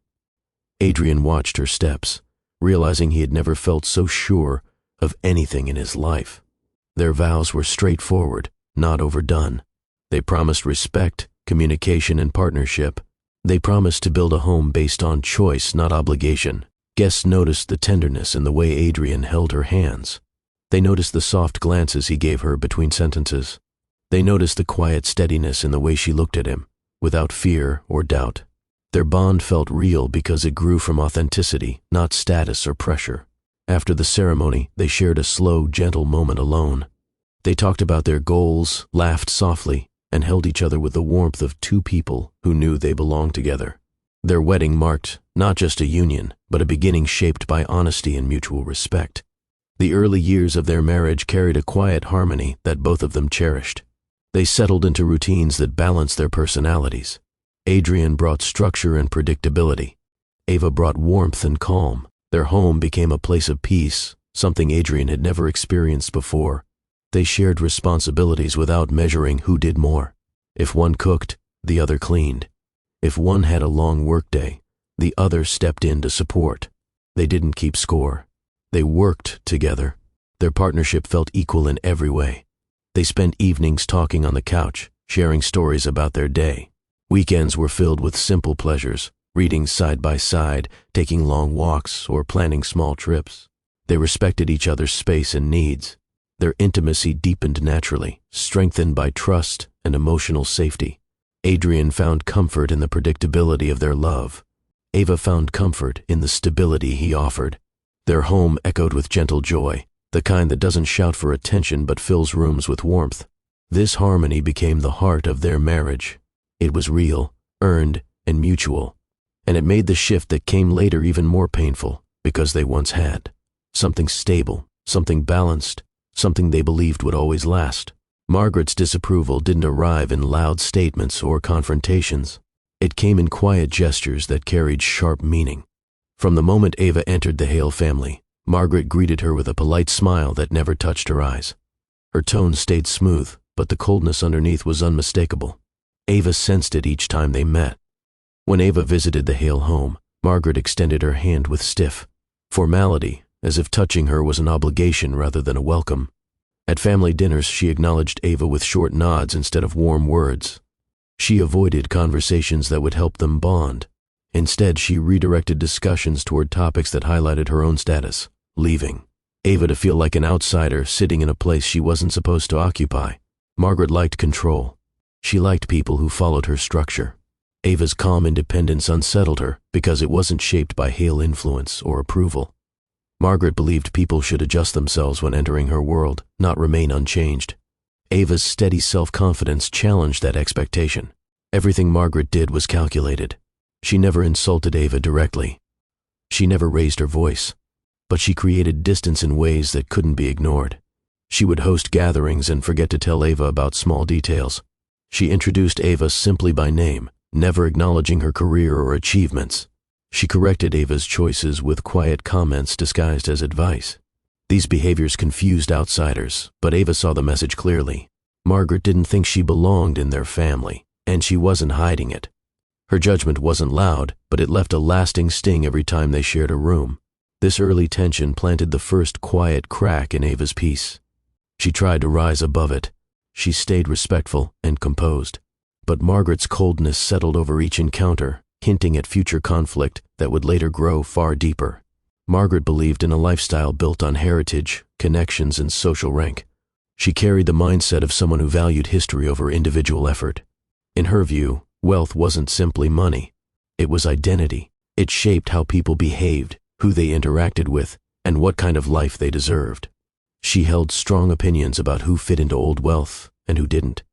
Adrian watched her steps, realizing he had never felt so sure of anything in his life. Their vows were straightforward, not overdone. They promised respect, communication, and partnership. They promised to build a home based on choice, not obligation. Guests noticed the tenderness in the way Adrian held her hands. They noticed the soft glances he gave her between sentences. They noticed the quiet steadiness in the way she looked at him, without fear or doubt. Their bond felt real because it grew from authenticity, not status or pressure. After the ceremony, they shared a slow, gentle moment alone. They talked about their goals, laughed softly, and held each other with the warmth of two people who knew they belonged together. Their wedding marked not just a union, but a beginning shaped by honesty and mutual respect. The early years of their marriage carried a quiet harmony that both of them cherished. They settled into routines that balanced their personalities. Adrian brought structure and predictability. Ava brought warmth and calm. Their home became a place of peace, something Adrian had never experienced before. They shared responsibilities without measuring who did more. If one cooked, the other cleaned. If one had a long workday, the other stepped in to support. They didn't keep score. They worked together. Their partnership felt equal in every way. They spent evenings talking on the couch, sharing stories about their day. Weekends were filled with simple pleasures, reading side by side, taking long walks, or planning small trips. They respected each other's space and needs. Their intimacy deepened naturally, strengthened by trust and emotional safety. Adrian found comfort in the predictability of their love. Ava found comfort in the stability he offered. Their home echoed with gentle joy, the kind that doesn't shout for attention but fills rooms with warmth. This harmony became the heart of their marriage. It was real, earned, and mutual, and it made the shift that came later even more painful because they once had. Something stable, something balanced, something they believed would always last. Margaret's disapproval didn't arrive in loud statements or confrontations. It came in quiet gestures that carried sharp meaning. From the moment Ava entered the Hale family, Margaret greeted her with a polite smile that never touched her eyes. Her tone stayed smooth, but the coldness underneath was unmistakable. Ava sensed it each time they met. When Ava visited the Hale home, Margaret extended her hand with stiff formality, as if touching her was an obligation rather than a welcome. At family dinners, she acknowledged Ava with short nods instead of warm words. She avoided conversations that would help them bond. Instead, she redirected discussions toward topics that highlighted her own status, leaving Ava to feel like an outsider sitting in a place she wasn't supposed to occupy. Margaret liked control. She liked people who followed her structure. Ava's calm independence unsettled her because it wasn't shaped by Hale influence or approval. Margaret believed people should adjust themselves when entering her world, not remain unchanged. Ava's steady self-confidence challenged that expectation. Everything Margaret did was calculated. She never insulted Ava directly. She never raised her voice, but she created distance in ways that couldn't be ignored. She would host gatherings and forget to tell Ava about small details. She introduced Ava simply by name, never acknowledging her career or achievements. She corrected Ava's choices with quiet comments disguised as advice. These behaviors confused outsiders, but Ava saw the message clearly. Margaret didn't think she belonged in their family, and she wasn't hiding it. Her judgment wasn't loud, but it left a lasting sting every time they shared a room. This early tension planted the first quiet crack in Ava's peace. She tried to rise above it. She stayed respectful and composed. But Margaret's coldness settled over each encounter, hinting at future conflict that would later grow far deeper. Margaret believed in a lifestyle built on heritage, connections, and social rank. She carried the mindset of someone who valued history over individual effort. In her view, wealth wasn't simply money. It was identity. It shaped how people behaved, who they interacted with, and what kind of life they deserved. She held strong opinions about who fit into old wealth and who didn't.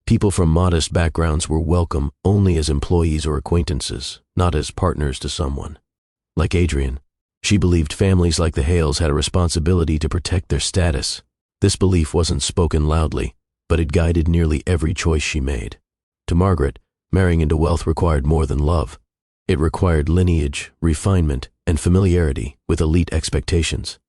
People from modest backgrounds were welcome only as employees or acquaintances, not as partners to someone. Like Adrian, she believed families like the Hales had a responsibility to protect their status. This belief wasn't spoken loudly, but it guided nearly every choice she made. To Margaret, marrying into wealth required more than love. It required lineage, refinement, and familiarity with elite expectations.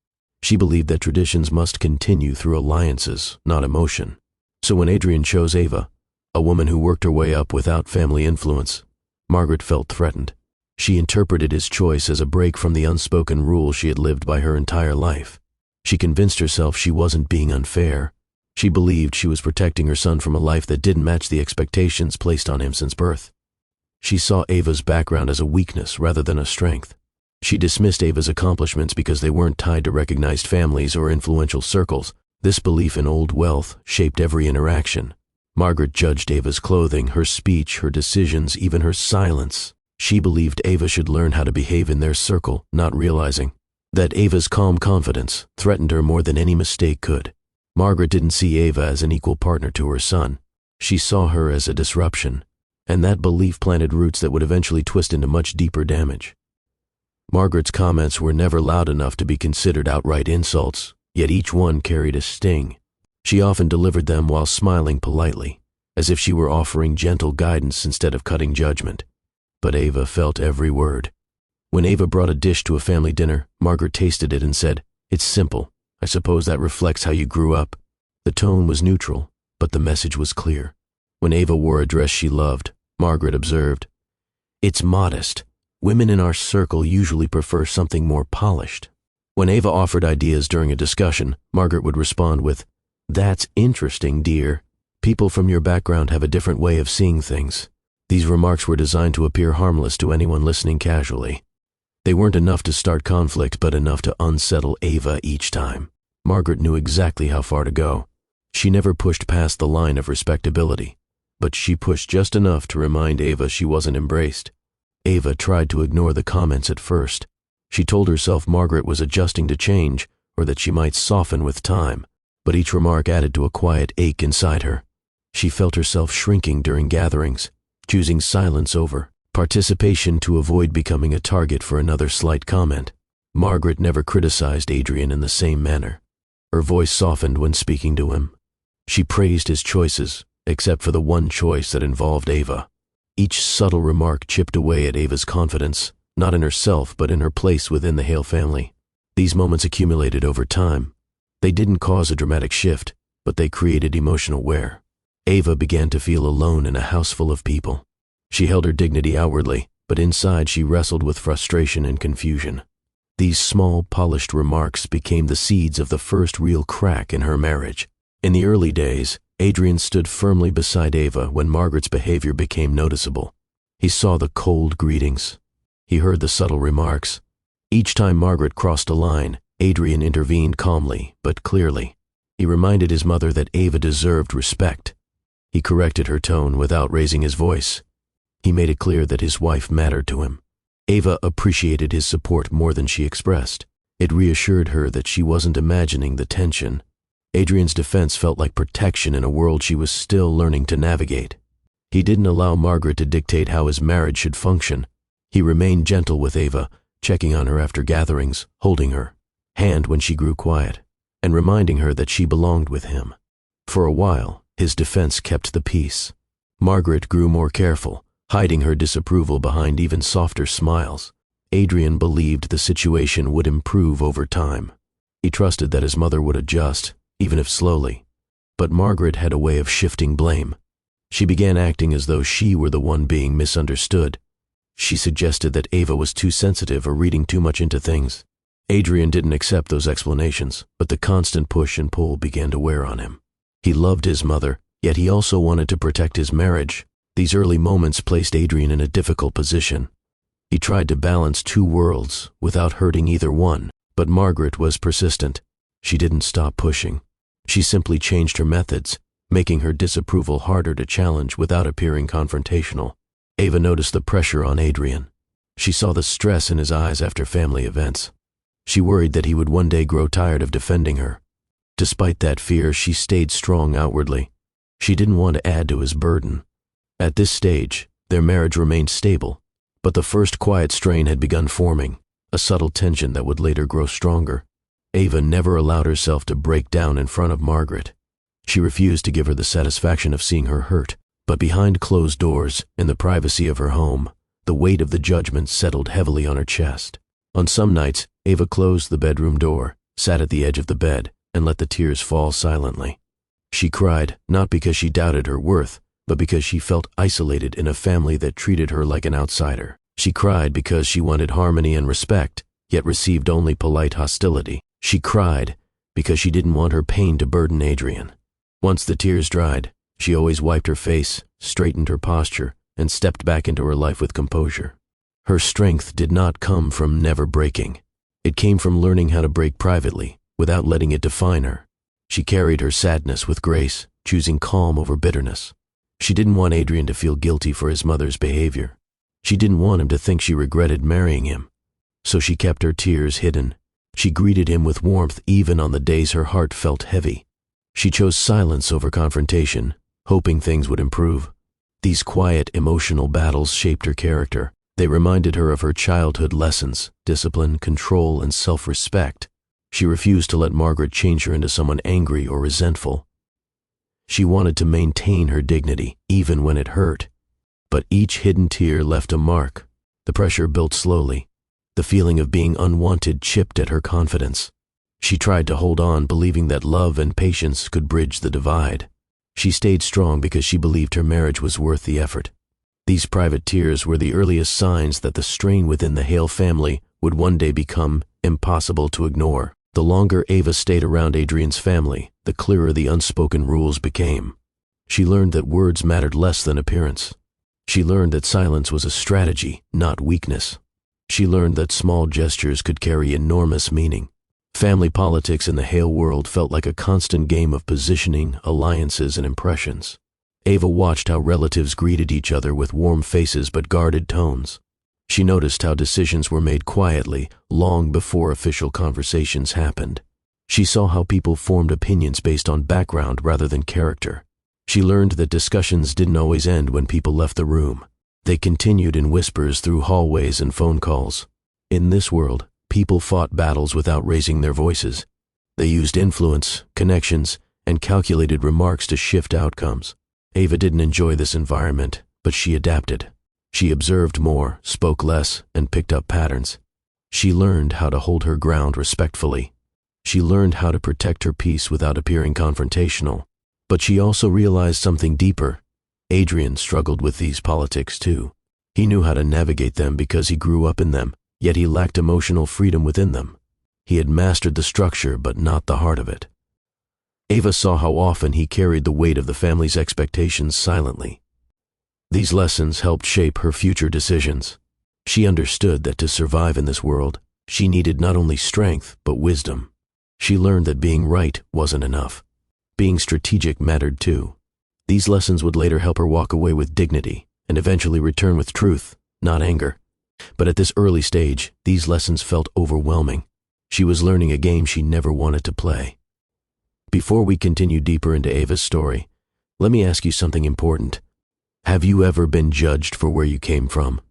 She believed that traditions must continue through alliances, not emotion. So when Adrian chose Ava, a woman who worked her way up without family influence, Margaret felt threatened. She interpreted his choice as a break from the unspoken rules she had lived by her entire life. She convinced herself she wasn't being unfair. She believed she was protecting her son from a life that didn't match the expectations placed on him since birth. She saw Ava's background as a weakness rather than a strength. She dismissed Ava's accomplishments because they weren't tied to recognized families or influential circles. This belief in old wealth shaped every interaction. Margaret judged Ava's clothing, her speech, her decisions, even her silence. She believed Ava should learn how to behave in their circle, not realizing that Ava's calm confidence threatened her more than any mistake could. Margaret didn't see Ava as an equal partner to her son. She saw her as a disruption, and that belief planted roots that would eventually twist into much deeper damage. Margaret's comments were never loud enough to be considered outright insults, yet each one carried a sting. She often delivered them while smiling politely, as if she were offering gentle guidance instead of cutting judgment. But Ava felt every word. When Ava brought a dish to a family dinner, Margaret tasted it and said, "It's simple. I suppose that reflects how you grew up." The tone was neutral, but the message was clear. When Ava wore a dress she loved, Margaret observed, "It's modest. Women in our circle usually prefer something more polished." When Ava offered ideas during a discussion, Margaret would respond with, "That's interesting, dear. People from your background have a different way of seeing things." These remarks were designed to appear harmless to anyone listening casually. They weren't enough to start conflict, but enough to unsettle Ava each time. Margaret knew exactly how far to go. She never pushed past the line of respectability, but she pushed just enough to remind Ava she wasn't embraced. Ava tried to ignore the comments at first. She told herself Margaret was adjusting to change, or that she might soften with time, but each remark added to a quiet ache inside her. She felt herself shrinking during gatherings, choosing silence over participation to avoid becoming a target for another slight comment. Margaret never criticized Adrian in the same manner. Her voice softened when speaking to him. She praised his choices, except for the one choice that involved Ava. Each subtle remark chipped away at Ava's confidence, not in herself but in her place within the Hale family. These moments accumulated over time. They didn't cause a dramatic shift, but they created emotional wear. Ava began to feel alone in a house full of people. She held her dignity outwardly, but inside she wrestled with frustration and confusion. These small, polished remarks became the seeds of the first real crack in her marriage. In the early days, Adrian stood firmly beside Ava when Margaret's behavior became noticeable. He saw the cold greetings. He heard the subtle remarks. Each time Margaret crossed a line, Adrian intervened calmly but clearly. He reminded his mother that Ava deserved respect. He corrected her tone without raising his voice. He made it clear that his wife mattered to him. Ava appreciated his support more than she expressed. It reassured her that she wasn't imagining the tension. Adrian's defense felt like protection in a world she was still learning to navigate. He didn't allow Margaret to dictate how his marriage should function. He remained gentle with Ava, checking on her after gatherings, holding her hand when she grew quiet, and reminding her that she belonged with him. For a while, his defense kept the peace. Margaret grew more careful, hiding her disapproval behind even softer smiles. Adrian believed the situation would improve over time. He trusted that his mother would adjust, even if slowly. But Margaret had a way of shifting blame. She began acting as though she were the one being misunderstood. She suggested that Ava was too sensitive or reading too much into things. Adrian didn't accept those explanations, but the constant push and pull began to wear on him. He loved his mother, yet he also wanted to protect his marriage. These early moments placed Adrian in a difficult position. He tried to balance two worlds without hurting either one, but Margaret was persistent. She didn't stop pushing. She simply changed her methods, making her disapproval harder to challenge without appearing confrontational. Ava noticed the pressure on Adrian. She saw the stress in his eyes after family events. She worried that he would one day grow tired of defending her. Despite that fear, she stayed strong outwardly. She didn't want to add to his burden. At this stage, their marriage remained stable, but the first quiet strain had begun forming, a subtle tension that would later grow stronger. Ava never allowed herself to break down in front of Margaret. She refused to give her the satisfaction of seeing her hurt, but behind closed doors, in the privacy of her home, the weight of the judgment settled heavily on her chest. On some nights, Ava closed the bedroom door, sat at the edge of the bed, and let the tears fall silently. She cried, not because she doubted her worth, but because she felt isolated in a family that treated her like an outsider. She cried because she wanted harmony and respect, yet received only polite hostility. She cried because she didn't want her pain to burden Adrian. Once the tears dried, she always wiped her face, straightened her posture, and stepped back into her life with composure. Her strength did not come from never breaking. It came from learning how to break privately, without letting it define her. She carried her sadness with grace, choosing calm over bitterness. She didn't want Adrian to feel guilty for his mother's behavior. She didn't want him to think she regretted marrying him. So she kept her tears hidden. She greeted him with warmth even on the days her heart felt heavy. She chose silence over confrontation, hoping things would improve. These quiet, emotional battles shaped her character. They reminded her of her childhood lessons: discipline, control, and self-respect. She refused to let Margaret change her into someone angry or resentful. She wanted to maintain her dignity, even when it hurt. But each hidden tear left a mark. The pressure built slowly. The feeling of being unwanted chipped at her confidence. She tried to hold on, believing that love and patience could bridge the divide. She stayed strong because she believed her marriage was worth the effort. These private tears were the earliest signs that the strain within the Hale family would one day become impossible to ignore. The longer Ava stayed around Adrian's family, the clearer the unspoken rules became. She learned that words mattered less than appearance. She learned that silence was a strategy, not weakness. She learned that small gestures could carry enormous meaning. Family politics in the Hale world felt like a constant game of positioning, alliances, and impressions. Ava watched how relatives greeted each other with warm faces but guarded tones. She noticed how decisions were made quietly, long before official conversations happened. She saw how people formed opinions based on background rather than character. She learned that discussions didn't always end when people left the room. They continued in whispers through hallways and phone calls. In this world, people fought battles without raising their voices. They used influence, connections, and calculated remarks to shift outcomes. Ava didn't enjoy this environment, but she adapted. She observed more, spoke less, and picked up patterns. She learned how to hold her ground respectfully. She learned how to protect her peace without appearing confrontational. But she also realized something deeper. Adrian struggled with these politics too. He knew how to navigate them because he grew up in them, yet he lacked emotional freedom within them. He had mastered the structure but not the heart of it. Ava saw how often he carried the weight of the family's expectations silently. These lessons helped shape her future decisions. She understood that to survive in this world, she needed not only strength but wisdom. She learned that being right wasn't enough. Being strategic mattered too. These lessons would later help her walk away with dignity and eventually return with truth, not anger. But at this early stage, these lessons felt overwhelming. She was learning a game she never wanted to play. Before we continue deeper into Ava's story, let me ask you something important. Have you ever been judged for where you came from?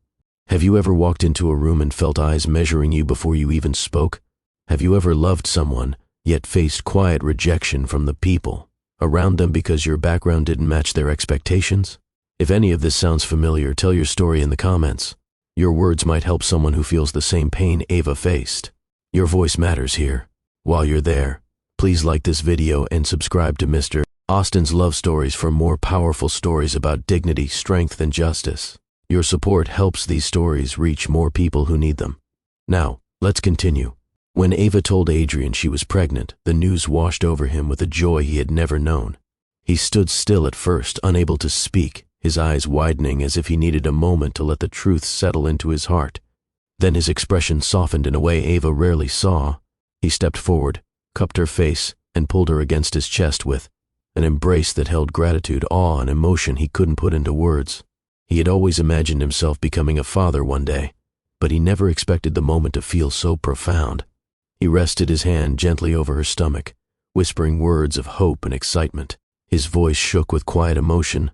Have you ever walked into a room and felt eyes measuring you before you even spoke? Have you ever loved someone, yet faced quiet rejection from the people around them because your background didn't match their expectations? If any of this sounds familiar, tell your story in the comments. Your words might help someone who feels the same pain Ava faced. Your voice matters here. While you're there, please like this video and subscribe to Mr. Austin's Love Stories for more powerful stories about dignity, strength, and justice. Your support helps these stories reach more people who need them. Now, let's continue. When Ava told Adrian she was pregnant, the news washed over him with a joy he had never known. He stood still at first, unable to speak, his eyes widening as if he needed a moment to let the truth settle into his heart. Then his expression softened in a way Ava rarely saw. He stepped forward, cupped her face, and pulled her against his chest with an embrace that held gratitude, awe, and emotion he couldn't put into words. He had always imagined himself becoming a father one day, but he never expected the moment to feel so profound. He rested his hand gently over her stomach, whispering words of hope and excitement. His voice shook with quiet emotion.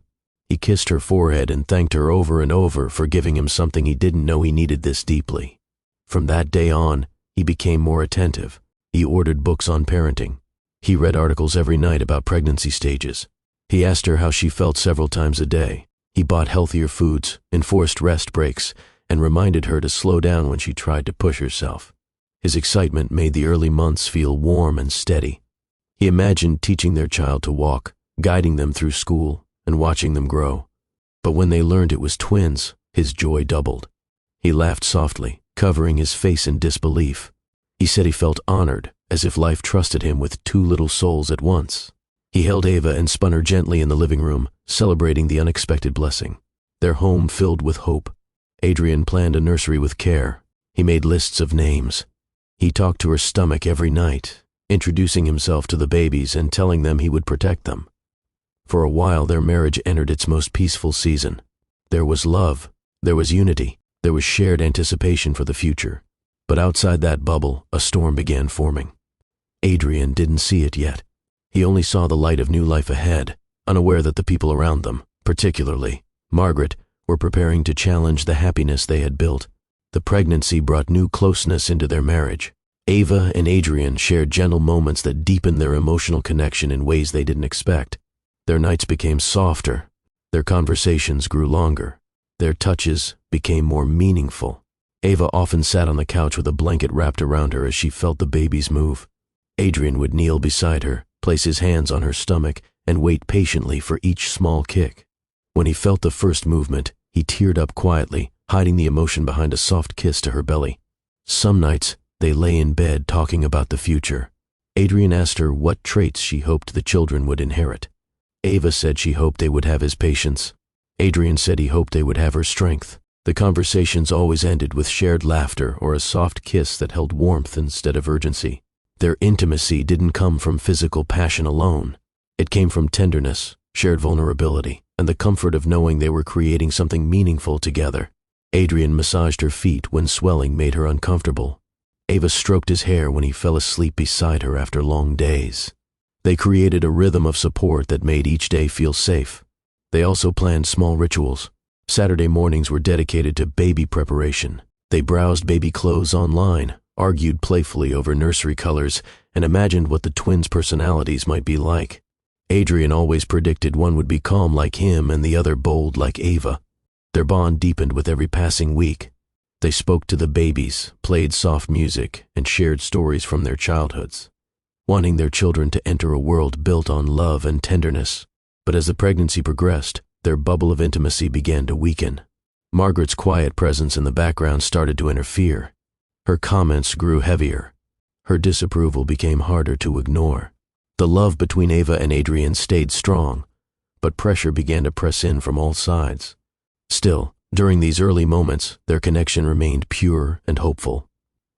He kissed her forehead and thanked her over and over for giving him something he didn't know he needed this deeply. From that day on, he became more attentive. He ordered books on parenting. He read articles every night about pregnancy stages. He asked her how she felt several times a day. He bought healthier foods, enforced rest breaks, and reminded her to slow down when she tried to push herself. His excitement made the early months feel warm and steady. He imagined teaching their child to walk, guiding them through school, and watching them grow. But when they learned it was twins, his joy doubled. He laughed softly, covering his face in disbelief. He said he felt honored, as if life trusted him with two little souls at once. He held Ava and spun her gently in the living room, celebrating the unexpected blessing. Their home filled with hope. Adrian planned a nursery with care. He made lists of names. He talked to her stomach every night, introducing himself to the babies and telling them he would protect them. For a while, their marriage entered its most peaceful season. There was love, there was unity, there was shared anticipation for the future. But outside that bubble, a storm began forming. Adrian didn't see it yet. He only saw the light of new life ahead, unaware that the people around them, particularly Margaret, were preparing to challenge the happiness they had built. The pregnancy brought new closeness into their marriage. Ava and Adrian shared gentle moments that deepened their emotional connection in ways they didn't expect. Their nights became softer. Their conversations grew longer. Their touches became more meaningful. Ava often sat on the couch with a blanket wrapped around her as she felt the babies move. Adrian would kneel beside her, place his hands on her stomach, and wait patiently for each small kick. When he felt the first movement, he teared up quietly, hiding the emotion behind a soft kiss to her belly. Some nights, they lay in bed talking about the future. Adrian asked her what traits she hoped the children would inherit. Ava said she hoped they would have his patience. Adrian said he hoped they would have her strength. The conversations always ended with shared laughter or a soft kiss that held warmth instead of urgency. Their intimacy didn't come from physical passion alone. It came from tenderness, shared vulnerability, and the comfort of knowing they were creating something meaningful together. Adrian massaged her feet when swelling made her uncomfortable. Ava stroked his hair when he fell asleep beside her after long days. They created a rhythm of support that made each day feel safe. They also planned small rituals. Saturday mornings were dedicated to baby preparation. They browsed baby clothes online, argued playfully over nursery colors, and imagined what the twins' personalities might be like. Adrian always predicted one would be calm like him and the other bold like Ava. Their bond deepened with every passing week. They spoke to the babies, played soft music, and shared stories from their childhoods, wanting their children to enter a world built on love and tenderness. But as the pregnancy progressed, their bubble of intimacy began to weaken. Margaret's quiet presence in the background started to interfere. Her comments grew heavier. Her disapproval became harder to ignore. The love between Ava and Adrian stayed strong, but pressure began to press in from all sides. Still, during these early moments, their connection remained pure and hopeful.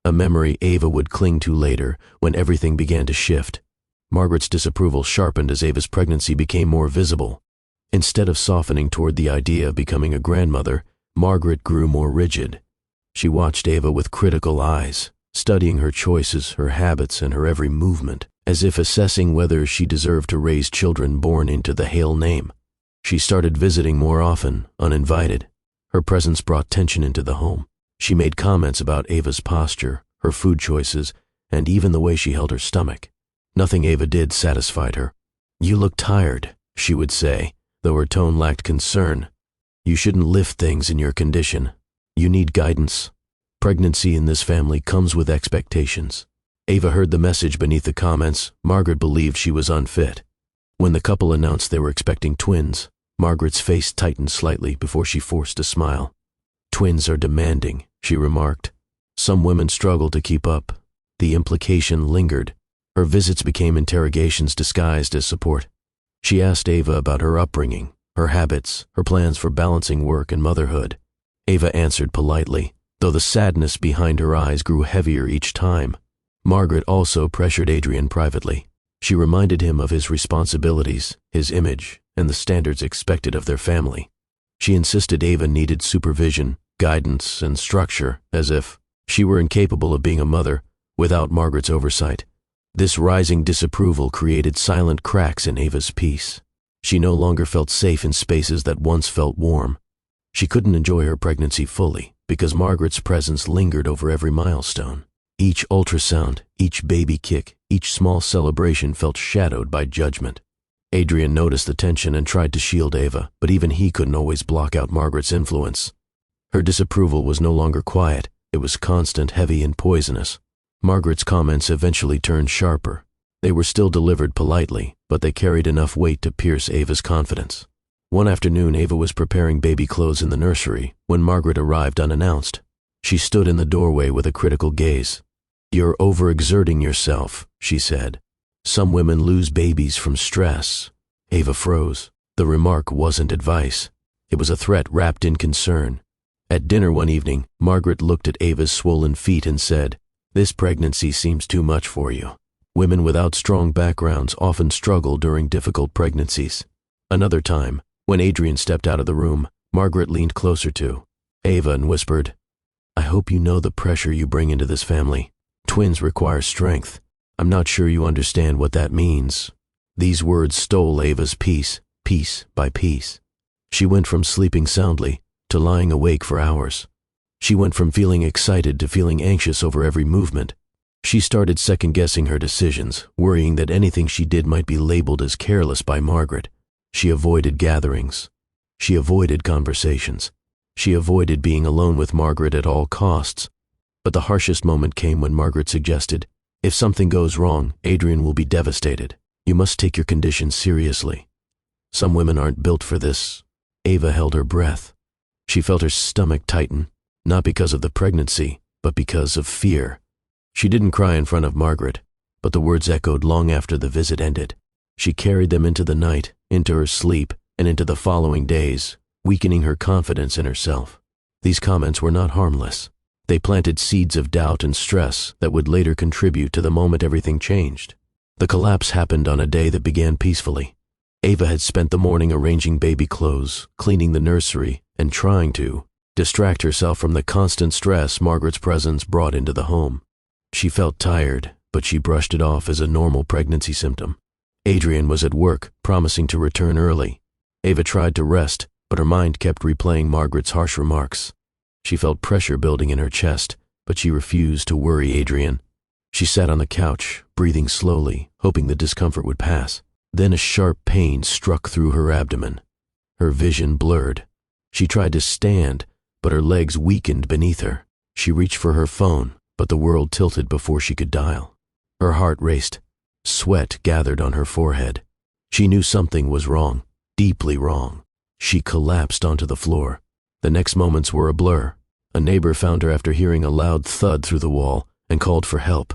A memory Ava would cling to later when everything began to shift. Margaret's disapproval sharpened as Ava's pregnancy became more visible. Instead of softening toward the idea of becoming a grandmother, Margaret grew more rigid. She watched Ava with critical eyes, studying her choices, her habits, and her every movement, as if assessing whether she deserved to raise children born into the Hale name. She started visiting more often, uninvited. Her presence brought tension into the home. She made comments about Ava's posture, her food choices, and even the way she held her stomach. Nothing Ava did satisfied her. "You look tired," she would say, though her tone lacked concern. "You shouldn't lift things in your condition. You need guidance." Pregnancy in this family comes with expectations. Ava heard the message beneath the comments. Margaret believed she was unfit. When the couple announced they were expecting twins, Margaret's face tightened slightly before she forced a smile. "Twins are demanding," she remarked. "Some women struggle to keep up." The implication lingered. Her visits became interrogations disguised as support. She asked Ava about her upbringing, her habits, her plans for balancing work and motherhood. Ava answered politely, though the sadness behind her eyes grew heavier each time. Margaret also pressured Adrian privately. She reminded him of his responsibilities, his image, and the standards expected of their family. She insisted Ava needed supervision, guidance, and structure, as if she were incapable of being a mother without Margaret's oversight. This rising disapproval created silent cracks in Ava's peace. She no longer felt safe in spaces that once felt warm. She couldn't enjoy her pregnancy fully because Margaret's presence lingered over every milestone. Each ultrasound, each baby kick, each small celebration felt shadowed by judgment. Adrian noticed the tension and tried to shield Ava, but even he couldn't always block out Margaret's influence. Her disapproval was no longer quiet. It was constant, heavy, and poisonous. Margaret's comments eventually turned sharper. They were still delivered politely, but they carried enough weight to pierce Ava's confidence. One afternoon, Ava was preparing baby clothes in the nursery when Margaret arrived unannounced. She stood in the doorway with a critical gaze. "You're overexerting yourself," she said. "Some women lose babies from stress." Ava froze. The remark wasn't advice. It was a threat wrapped in concern. At dinner one evening, Margaret looked at Ava's swollen feet and said, "This pregnancy seems too much for you." Women without strong backgrounds often struggle during difficult pregnancies. Another time, when Adrian stepped out of the room, Margaret leaned closer to Ava and whispered, "I hope you know the pressure you bring into this family. Twins require strength. I'm not sure you understand what that means." These words stole Ava's peace, piece by piece. She went from sleeping soundly to lying awake for hours. She went from feeling excited to feeling anxious over every movement. She started second-guessing her decisions, worrying that anything she did might be labeled as careless by Margaret. She avoided gatherings. She avoided conversations. She avoided being alone with Margaret at all costs. But the harshest moment came when Margaret suggested, "If something goes wrong, Adrian will be devastated. You must take your condition seriously. Some women aren't built for this." Ava held her breath. She felt her stomach tighten, not because of the pregnancy, but because of fear. She didn't cry in front of Margaret, but the words echoed long after the visit ended. She carried them into the night, into her sleep, and into the following days, weakening her confidence in herself. These comments were not harmless. They planted seeds of doubt and stress that would later contribute to the moment everything changed. The collapse happened on a day that began peacefully. Ava had spent the morning arranging baby clothes, cleaning the nursery, and trying to distract herself from the constant stress Margaret's presence brought into the home. She felt tired, but she brushed it off as a normal pregnancy symptom. Adrian was at work, promising to return early. Ava tried to rest, but her mind kept replaying Margaret's harsh remarks. She felt pressure building in her chest, but she refused to worry Adrian. She sat on the couch, breathing slowly, hoping the discomfort would pass. Then a sharp pain struck through her abdomen. Her vision blurred. She tried to stand, but her legs weakened beneath her. She reached for her phone, but the world tilted before she could dial. Her heart raced. Sweat gathered on her forehead. She knew something was wrong, deeply wrong. She collapsed onto the floor. The next moments were a blur. A neighbor found her after hearing a loud thud through the wall and called for help.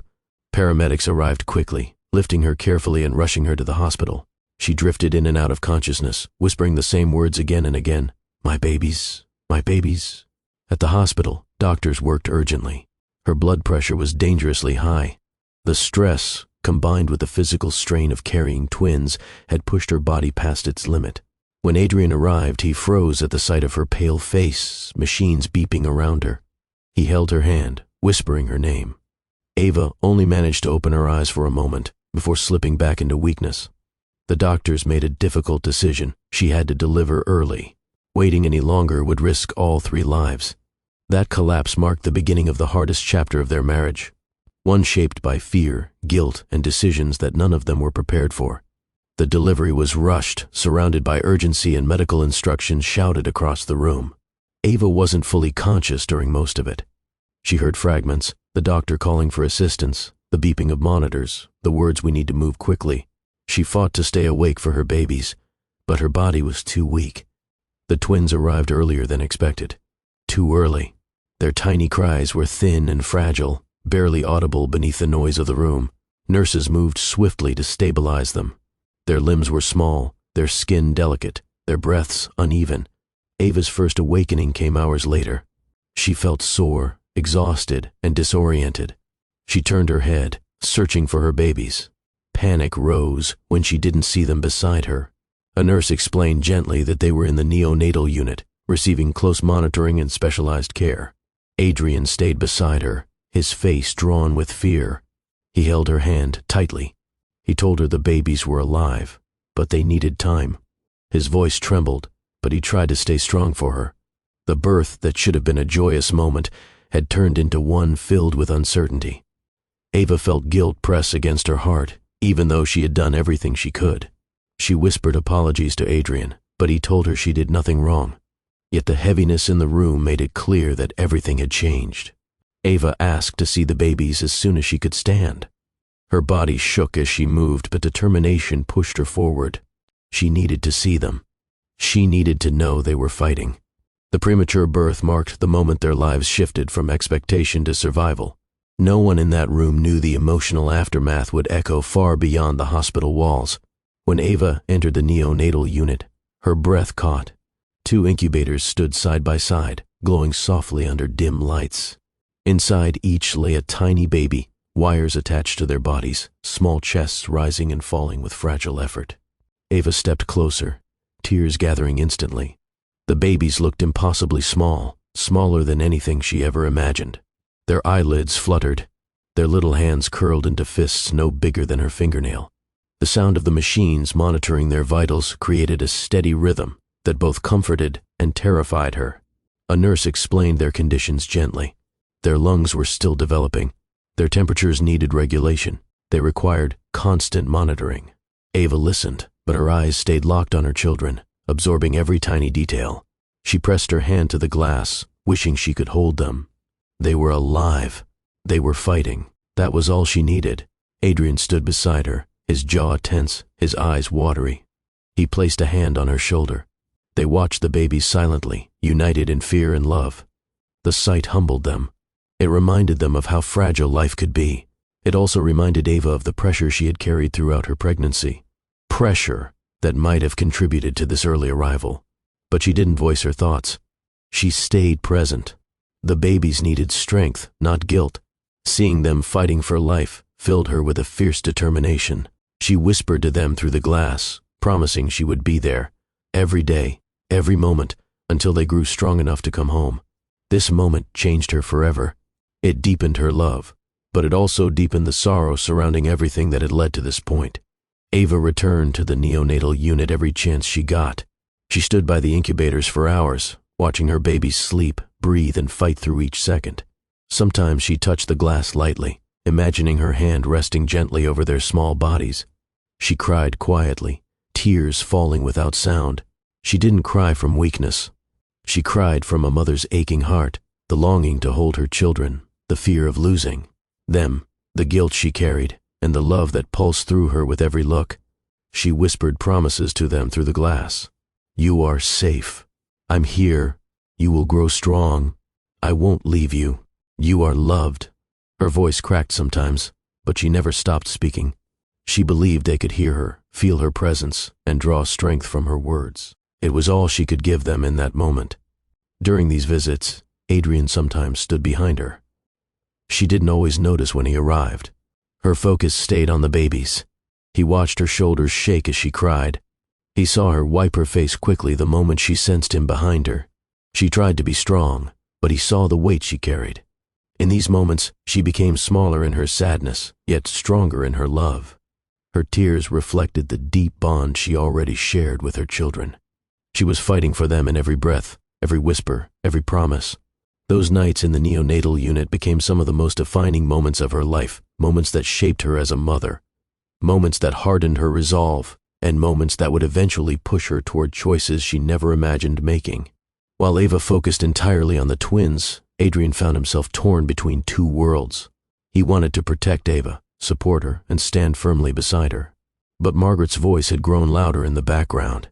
Paramedics arrived quickly, lifting her carefully and rushing her to the hospital. She drifted in and out of consciousness, whispering the same words again and again. "My babies, my babies." At the hospital, doctors worked urgently. Her blood pressure was dangerously high. The stress, combined with the physical strain of carrying twins, had pushed her body past its limit. When Adrian arrived, he froze at the sight of her pale face, machines beeping around her. He held her hand, whispering her name. Ava only managed to open her eyes for a moment before slipping back into weakness. The doctors made a difficult decision. She had to deliver early. Waiting any longer would risk all 3 lives. That collapse marked the beginning of the hardest chapter of their marriage, one shaped by fear, guilt, and decisions that none of them were prepared for. The delivery was rushed, surrounded by urgency, and medical instructions shouted across the room. Ava wasn't fully conscious during most of it. She heard fragments, the doctor calling for assistance, the beeping of monitors, the words, "We need to move quickly." She fought to stay awake for her babies, but her body was too weak. The twins arrived earlier than expected. Too early. Their tiny cries were thin and fragile, barely audible beneath the noise of the room. Nurses moved swiftly to stabilize them. Their limbs were small, their skin delicate, their breaths uneven. Ava's first awakening came hours later. She felt sore, exhausted, and disoriented. She turned her head, searching for her babies. Panic rose when she didn't see them beside her. A nurse explained gently that they were in the neonatal unit, receiving close monitoring and specialized care. Adrian stayed beside her, his face drawn with fear. He held her hand tightly. He told her the babies were alive, but they needed time. His voice trembled, but he tried to stay strong for her. The birth that should have been a joyous moment had turned into one filled with uncertainty. Ava felt guilt press against her heart, even though she had done everything she could. She whispered apologies to Adrian, but he told her she did nothing wrong. Yet the heaviness in the room made it clear that everything had changed. Ava asked to see the babies as soon as she could stand. Her body shook as she moved, but determination pushed her forward. She needed to see them. She needed to know they were fighting. The premature birth marked the moment their lives shifted from expectation to survival. No one in that room knew the emotional aftermath would echo far beyond the hospital walls. When Ava entered the neonatal unit, her breath caught. 2 incubators stood side by side, glowing softly under dim lights. Inside each lay a tiny baby, wires attached to their bodies, small chests rising and falling with fragile effort. Ava stepped closer, tears gathering instantly. The babies looked impossibly small, smaller than anything she ever imagined. Their eyelids fluttered, their little hands curled into fists no bigger than her fingernail. The sound of the machines monitoring their vitals created a steady rhythm that both comforted and terrified her. A nurse explained their conditions gently. Their lungs were still developing. Their temperatures needed regulation. They required constant monitoring. Ava listened, but her eyes stayed locked on her children, absorbing every tiny detail. She pressed her hand to the glass, wishing she could hold them. They were alive. They were fighting. That was all she needed. Adrian stood beside her, his jaw tense, his eyes watery. He placed a hand on her shoulder. They watched the babies silently, united in fear and love. The sight humbled them. It reminded them of how fragile life could be. It also reminded Ava of the pressure she had carried throughout her pregnancy. Pressure that might have contributed to this early arrival. But she didn't voice her thoughts. She stayed present. The babies needed strength, not guilt. Seeing them fighting for life filled her with a fierce determination. She whispered to them through the glass, promising she would be there, every day, every moment, until they grew strong enough to come home. This moment changed her forever. It deepened her love, but it also deepened the sorrow surrounding everything that had led to this point. Ava returned to the neonatal unit every chance she got. She stood by the incubators for hours, watching her babies sleep, breathe, and fight through each second. Sometimes she touched the glass lightly, imagining her hand resting gently over their small bodies. She cried quietly, tears falling without sound. She didn't cry from weakness. She cried from a mother's aching heart, the longing to hold her children, the fear of losing them, the guilt she carried, and the love that pulsed through her with every look. She whispered promises to them through the glass. "You are safe. I'm here. You will grow strong. I won't leave you. You are loved." Her voice cracked sometimes, but she never stopped speaking. She believed they could hear her, feel her presence, and draw strength from her words. It was all she could give them in that moment. During these visits, Adrian sometimes stood behind her. She didn't always notice when he arrived. Her focus stayed on the babies. He watched her shoulders shake as she cried. He saw her wipe her face quickly the moment she sensed him behind her. She tried to be strong, but he saw the weight she carried. In these moments, she became smaller in her sadness, yet stronger in her love. Her tears reflected the deep bond she already shared with her children. She was fighting for them in every breath, every whisper, every promise. Those nights in the neonatal unit became some of the most defining moments of her life, moments that shaped her as a mother, moments that hardened her resolve, and moments that would eventually push her toward choices she never imagined making. While Ava focused entirely on the twins, Adrian found himself torn between two worlds. He wanted to protect Ava, support her, and stand firmly beside her. But Margaret's voice had grown louder in the background.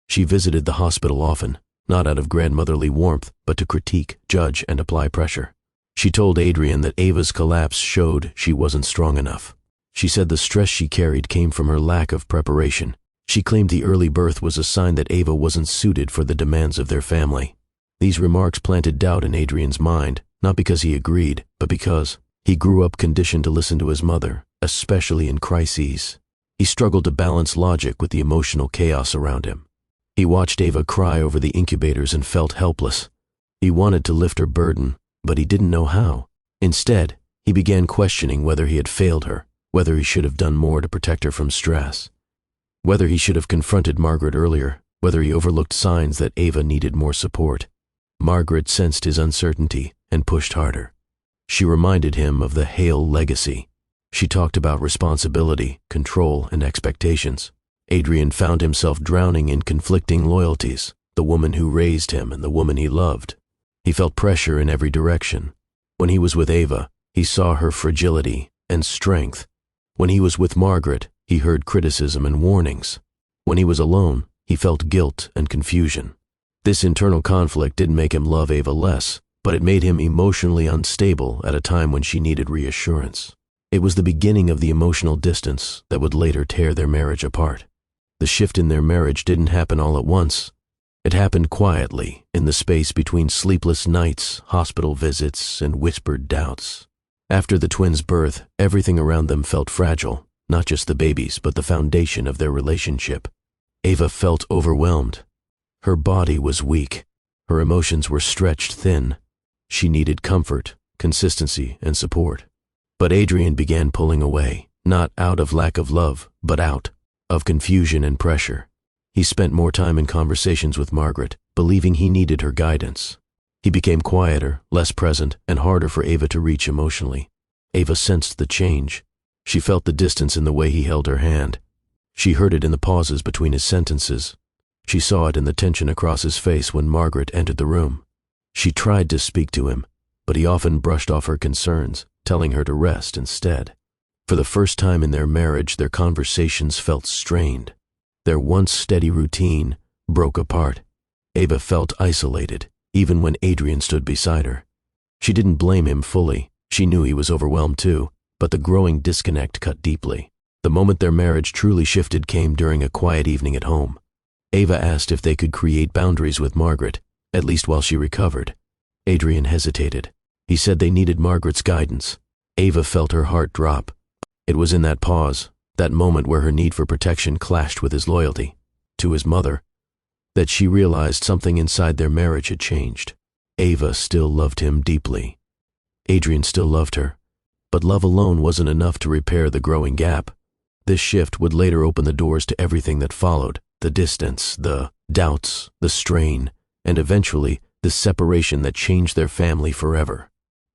She visited the hospital often, not out of grandmotherly warmth, but to critique, judge, and apply pressure. She told Adrian that Ava's collapse showed she wasn't strong enough. She said the stress she carried came from her lack of preparation. She claimed the early birth was a sign that Ava wasn't suited for the demands of their family. These remarks planted doubt in Adrian's mind, not because he agreed, but because he grew up conditioned to listen to his mother, especially in crises. He struggled to balance logic with the emotional chaos around him. He watched Ava cry over the incubators and felt helpless. He wanted to lift her burden, but he didn't know how. Instead, he began questioning whether he had failed her, whether he should have done more to protect her from stress, whether he should have confronted Margaret earlier, whether he overlooked signs that Ava needed more support. Margaret sensed his uncertainty and pushed harder. She reminded him of the Hale legacy. She talked about responsibility, control, and expectations. Adrian found himself drowning in conflicting loyalties, the woman who raised him and the woman he loved. He felt pressure in every direction. When he was with Ava, he saw her fragility and strength. When he was with Margaret, he heard criticism and warnings. When he was alone, he felt guilt and confusion. This internal conflict didn't make him love Ava less, but it made him emotionally unstable at a time when she needed reassurance. It was the beginning of the emotional distance that would later tear their marriage apart. The shift in their marriage didn't happen all at once. It happened quietly, in the space between sleepless nights, hospital visits, and whispered doubts. After the twins' birth, everything around them felt fragile, not just the babies, but the foundation of their relationship. Ava felt overwhelmed. Her body was weak. Her emotions were stretched thin. She needed comfort, consistency, and support. But Adrian began pulling away, not out of lack of love, but out of confusion and pressure. He spent more time in conversations with Margaret, believing he needed her guidance. He became quieter, less present, and harder for Ava to reach emotionally. Ava sensed the change. She felt the distance in the way he held her hand. She heard it in the pauses between his sentences. She saw it in the tension across his face when Margaret entered the room. She tried to speak to him, but he often brushed off her concerns, telling her to rest instead. For the first time in their marriage, their conversations felt strained. Their once steady routine broke apart. Ava felt isolated, even when Adrian stood beside her. She didn't blame him fully. She knew he was overwhelmed too, but the growing disconnect cut deeply. The moment their marriage truly shifted came during a quiet evening at home. Ava asked if they could create boundaries with Margaret, at least while she recovered. Adrian hesitated. He said they needed Margaret's guidance. Ava felt her heart drop. It was in that pause, that moment where her need for protection clashed with his loyalty to his mother, that she realized something inside their marriage had changed. Ava still loved him deeply. Adrian still loved her, but love alone wasn't enough to repair the growing gap. This shift would later open the doors to everything that followed: the distance, the doubts, the strain, and eventually the separation that changed their family forever.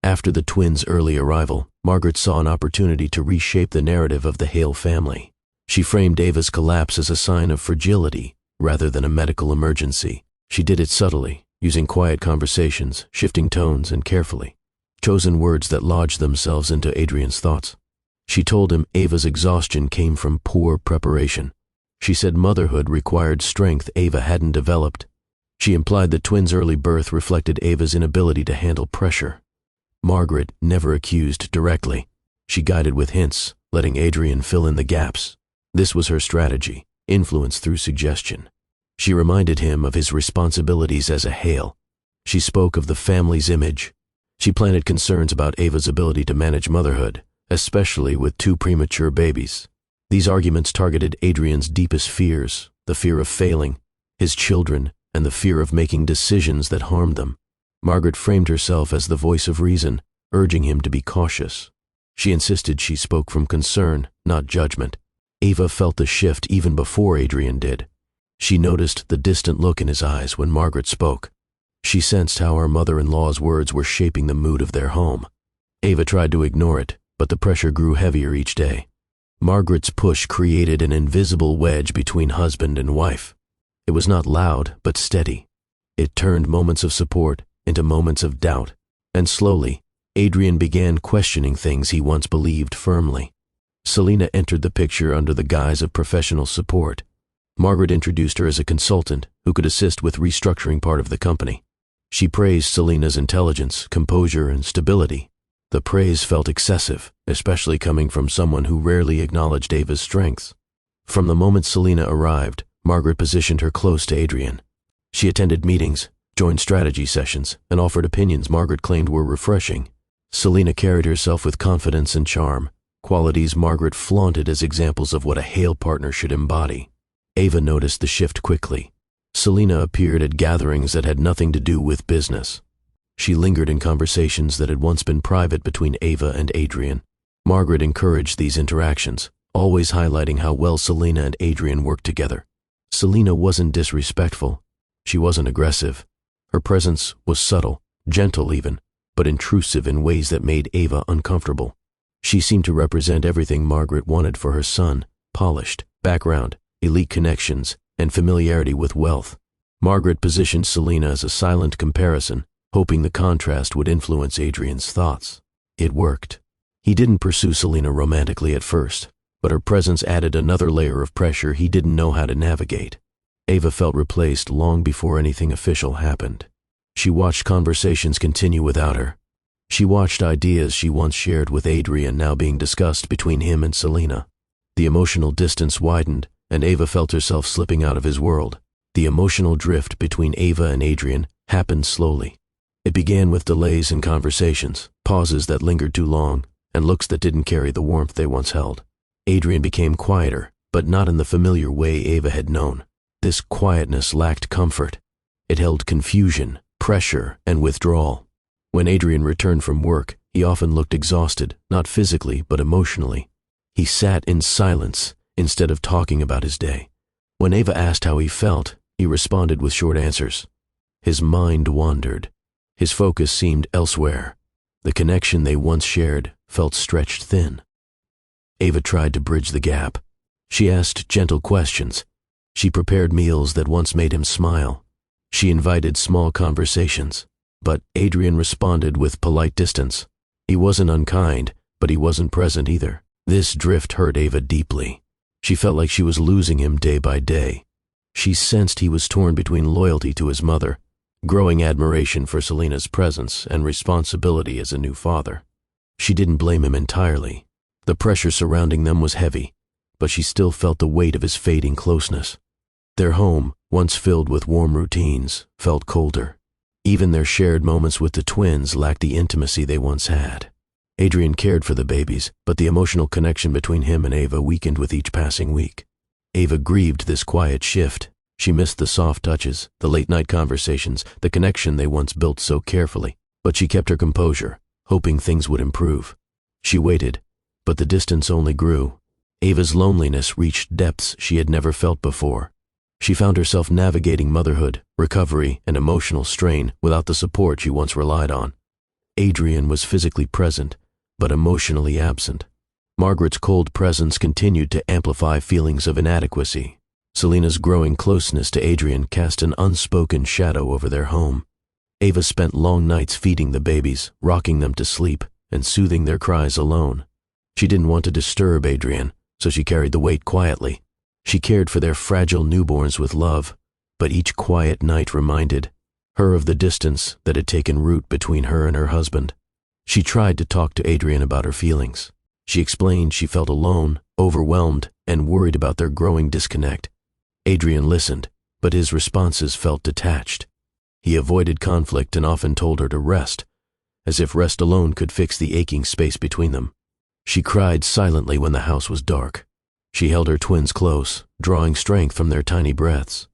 After the twins' early arrival, Margaret saw an opportunity to reshape the narrative of the Hale family. She framed Ava's collapse as a sign of fragility rather than a medical emergency. She did it subtly, using quiet conversations, shifting tones, and carefully chosen words that lodged themselves into Adrian's thoughts. She told him Ava's exhaustion came from poor preparation. She said motherhood required strength Ava hadn't developed. She implied that twins' early birth reflected Ava's inability to handle pressure. Margaret never accused directly. She guided with hints, letting Adrian fill in the gaps. This was her strategy: influence through suggestion. She reminded him of his responsibilities as a Hale. She spoke of the family's image. She planted concerns about Ava's ability to manage motherhood, especially with 2 premature babies. These arguments targeted Adrian's deepest fears: the fear of failing, his children, and the fear of making decisions that harmed them. Margaret framed herself as the voice of reason, urging him to be cautious. She insisted she spoke from concern, not judgment. Ava felt the shift even before Adrian did. She noticed the distant look in his eyes when Margaret spoke. She sensed how her mother-in-law's words were shaping the mood of their home. Ava tried to ignore it, but the pressure grew heavier each day. Margaret's push created an invisible wedge between husband and wife. It was not loud, but steady. It turned moments of support into moments of doubt, and slowly, Adrian began questioning things he once believed firmly. Selena entered the picture under the guise of professional support. Margaret introduced her as a consultant who could assist with restructuring part of the company. She praised Selena's intelligence, composure, and stability. The praise felt excessive, especially coming from someone who rarely acknowledged Ava's strengths. From the moment Selena arrived, Margaret positioned her close to Adrian. She attended meetings, joined strategy sessions, and offered opinions Margaret claimed were refreshing. Selena carried herself with confidence and charm, qualities Margaret flaunted as examples of what a Hale partner should embody. Ava noticed the shift quickly. Selena appeared at gatherings that had nothing to do with business. She lingered in conversations that had once been private between Ava and Adrian. Margaret encouraged these interactions, always highlighting how well Selena and Adrian worked together. Selena wasn't disrespectful. She wasn't aggressive. Her presence was subtle, gentle even, but intrusive in ways that made Ava uncomfortable. She seemed to represent everything Margaret wanted for her son: polished background, elite connections, and familiarity with wealth. Margaret positioned Selena as a silent comparison, hoping the contrast would influence Adrian's thoughts. It worked. He didn't pursue Selena romantically at first, but her presence added another layer of pressure he didn't know how to navigate. Ava felt replaced long before anything official happened. She watched conversations continue without her. She watched ideas she once shared with Adrian now being discussed between him and Selena. The emotional distance widened, and Ava felt herself slipping out of his world. The emotional drift between Ava and Adrian happened slowly. It began with delays in conversations, pauses that lingered too long, and looks that didn't carry the warmth they once held. Adrian became quieter, but not in the familiar way Ava had known. This quietness lacked comfort. It held confusion, pressure, and withdrawal. When Adrian returned from work, he often looked exhausted, not physically, but emotionally. He sat in silence instead of talking about his day. When Ava asked how he felt, he responded with short answers. His mind wandered. His focus seemed elsewhere. The connection they once shared felt stretched thin. Ava tried to bridge the gap. She asked gentle questions. She prepared meals that once made him smile. She invited small conversations. But Adrian responded with polite distance. He wasn't unkind, but he wasn't present either. This drift hurt Ava deeply. She felt like she was losing him day by day. She sensed he was torn between loyalty to his mother, growing admiration for Selena's presence, and responsibility as a new father. She didn't blame him entirely. The pressure surrounding them was heavy, but she still felt the weight of his fading closeness. Their home, once filled with warm routines, felt colder. Even their shared moments with the twins lacked the intimacy they once had. Adrian cared for the babies, but the emotional connection between him and Ava weakened with each passing week. Ava grieved this quiet shift. She missed the soft touches, the late-night conversations, the connection they once built so carefully. But she kept her composure, hoping things would improve. She waited, but the distance only grew. Ava's loneliness reached depths she had never felt before. She found herself navigating motherhood, recovery, and emotional strain without the support she once relied on. Adrian was physically present, but emotionally absent. Margaret's cold presence continued to amplify feelings of inadequacy. Selena's growing closeness to Adrian cast an unspoken shadow over their home. Ava spent long nights feeding the babies, rocking them to sleep, and soothing their cries alone. She didn't want to disturb Adrian, so she carried the weight quietly. She cared for their fragile newborns with love, but each quiet night reminded her of the distance that had taken root between her and her husband. She tried to talk to Adrian about her feelings. She explained she felt alone, overwhelmed, and worried about their growing disconnect. Adrian listened, but his responses felt detached. He avoided conflict and often told her to rest, as if rest alone could fix the aching space between them. She cried silently when the house was dark. She held her twins close, drawing strength from their tiny breaths.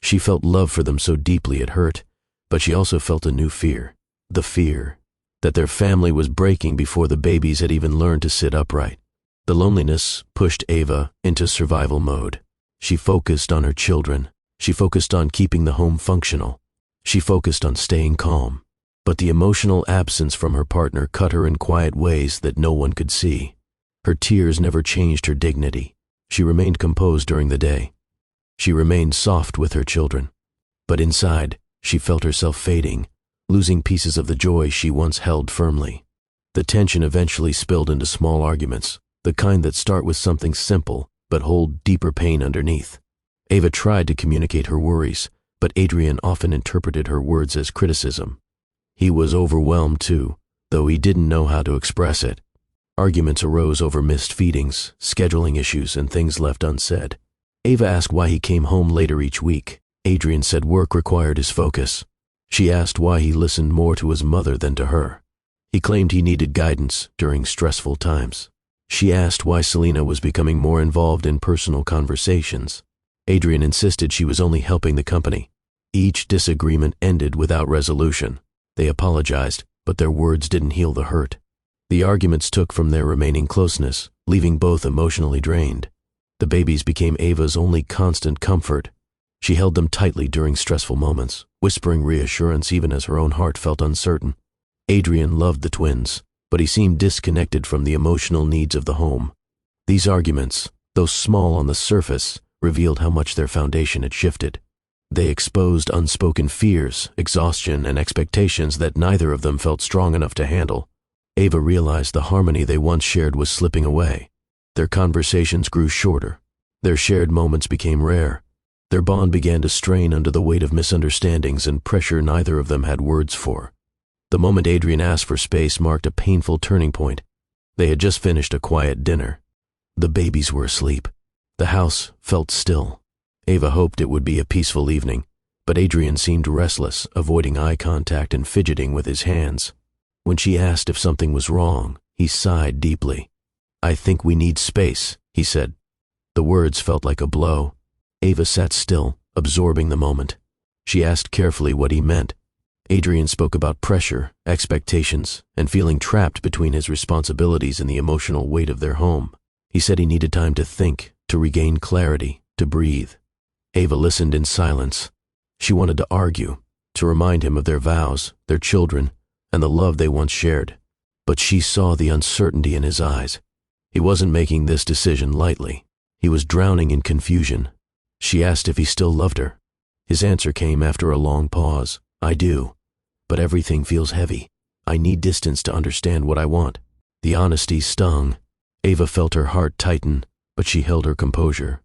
She felt love for them so deeply it hurt, but she also felt a new fear. The fear that their family was breaking before the babies had even learned to sit upright. The loneliness pushed Ava into survival mode. She focused on her children. She focused on keeping the home functional. She focused on staying calm. But the emotional absence from her partner cut her in quiet ways that no one could see. Her tears never changed her dignity. She remained composed during the day. She remained soft with her children. But inside, she felt herself fading, losing pieces of the joy she once held firmly. The tension eventually spilled into small arguments, the kind that start with something simple but hold deeper pain underneath. Ava tried to communicate her worries, but Adrian often interpreted her words as criticism. He was overwhelmed too, though he didn't know how to express it. Arguments arose over missed feedings, scheduling issues, and things left unsaid. Ava asked why he came home later each week. Adrian said work required his focus. She asked why he listened more to his mother than to her. He claimed he needed guidance during stressful times. She asked why Selena was becoming more involved in personal conversations. Adrian insisted she was only helping the company. Each disagreement ended without resolution. They apologized, but their words didn't heal the hurt. The arguments took from their remaining closeness, leaving both emotionally drained. The babies became Ava's only constant comfort. She held them tightly during stressful moments, whispering reassurance even as her own heart felt uncertain. Adrian loved the twins, but he seemed disconnected from the emotional needs of the home. These arguments, though small on the surface, revealed how much their foundation had shifted. They exposed unspoken fears, exhaustion, and expectations that neither of them felt strong enough to handle. Ava realized the harmony they once shared was slipping away. Their conversations grew shorter. Their shared moments became rare. Their bond began to strain under the weight of misunderstandings and pressure neither of them had words for. The moment Adrian asked for space marked a painful turning point. They had just finished a quiet dinner. The babies were asleep. The house felt still. Ava hoped it would be a peaceful evening, but Adrian seemed restless, avoiding eye contact and fidgeting with his hands. When she asked if something was wrong, he sighed deeply. "I think we need space," he said. The words felt like a blow. Ava sat still, absorbing the moment. She asked carefully what he meant. Adrian spoke about pressure, expectations, and feeling trapped between his responsibilities and the emotional weight of their home. He said he needed time to think, to regain clarity, to breathe. Ava listened in silence. She wanted to argue, to remind him of their vows, their children, and the love they once shared. But she saw the uncertainty in his eyes. He wasn't making this decision lightly. He was drowning in confusion. She asked if he still loved her. His answer came after a long pause. I do. But everything feels heavy. I need distance to understand what I want. The honesty stung. Ava felt her heart tighten, but she held her composure.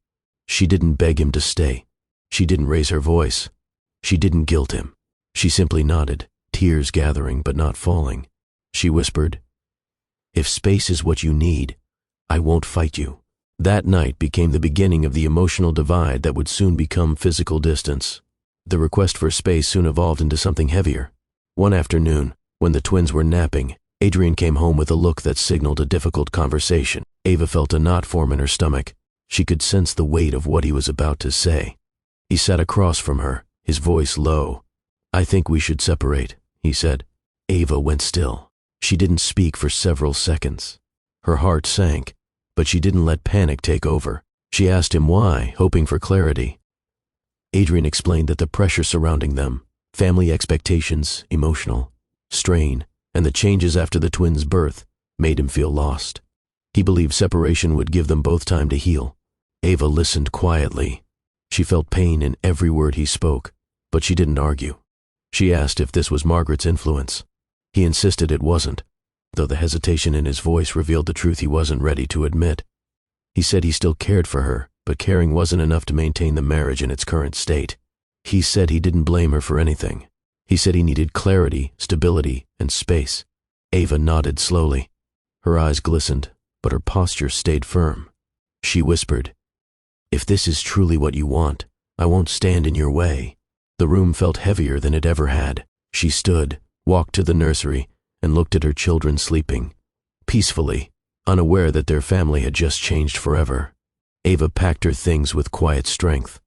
She didn't beg him to stay. She didn't raise her voice. She didn't guilt him. She simply nodded, tears gathering but not falling. She whispered, "If space is what you need, I won't fight you." That night became the beginning of the emotional divide that would soon become physical distance. The request for space soon evolved into something heavier. One afternoon, when the twins were napping, Adrian came home with a look that signaled a difficult conversation. Ava felt a knot form in her stomach. She could sense the weight of what he was about to say. He sat across from her, his voice low. "I think we should separate," he said. Ava went still. She didn't speak for several seconds. Her heart sank, but she didn't let panic take over. She asked him why, hoping for clarity. Adrian explained that the pressure surrounding them, family expectations, emotional strain, and the changes after the twins' birth made him feel lost. He believed separation would give them both time to heal. Ava listened quietly. She felt pain in every word he spoke, but she didn't argue. She asked if this was Margaret's influence. He insisted it wasn't, though the hesitation in his voice revealed the truth he wasn't ready to admit. He said he still cared for her, but caring wasn't enough to maintain the marriage in its current state. He said he didn't blame her for anything. He said he needed clarity, stability, and space. Ava nodded slowly. Her eyes glistened, but her posture stayed firm. She whispered, "If this is truly what you want, I won't stand in your way." The room felt heavier than it ever had. She stood, walked to the nursery, and looked at her children sleeping, peacefully, unaware that their family had just changed forever. Ava packed her things with quiet strength.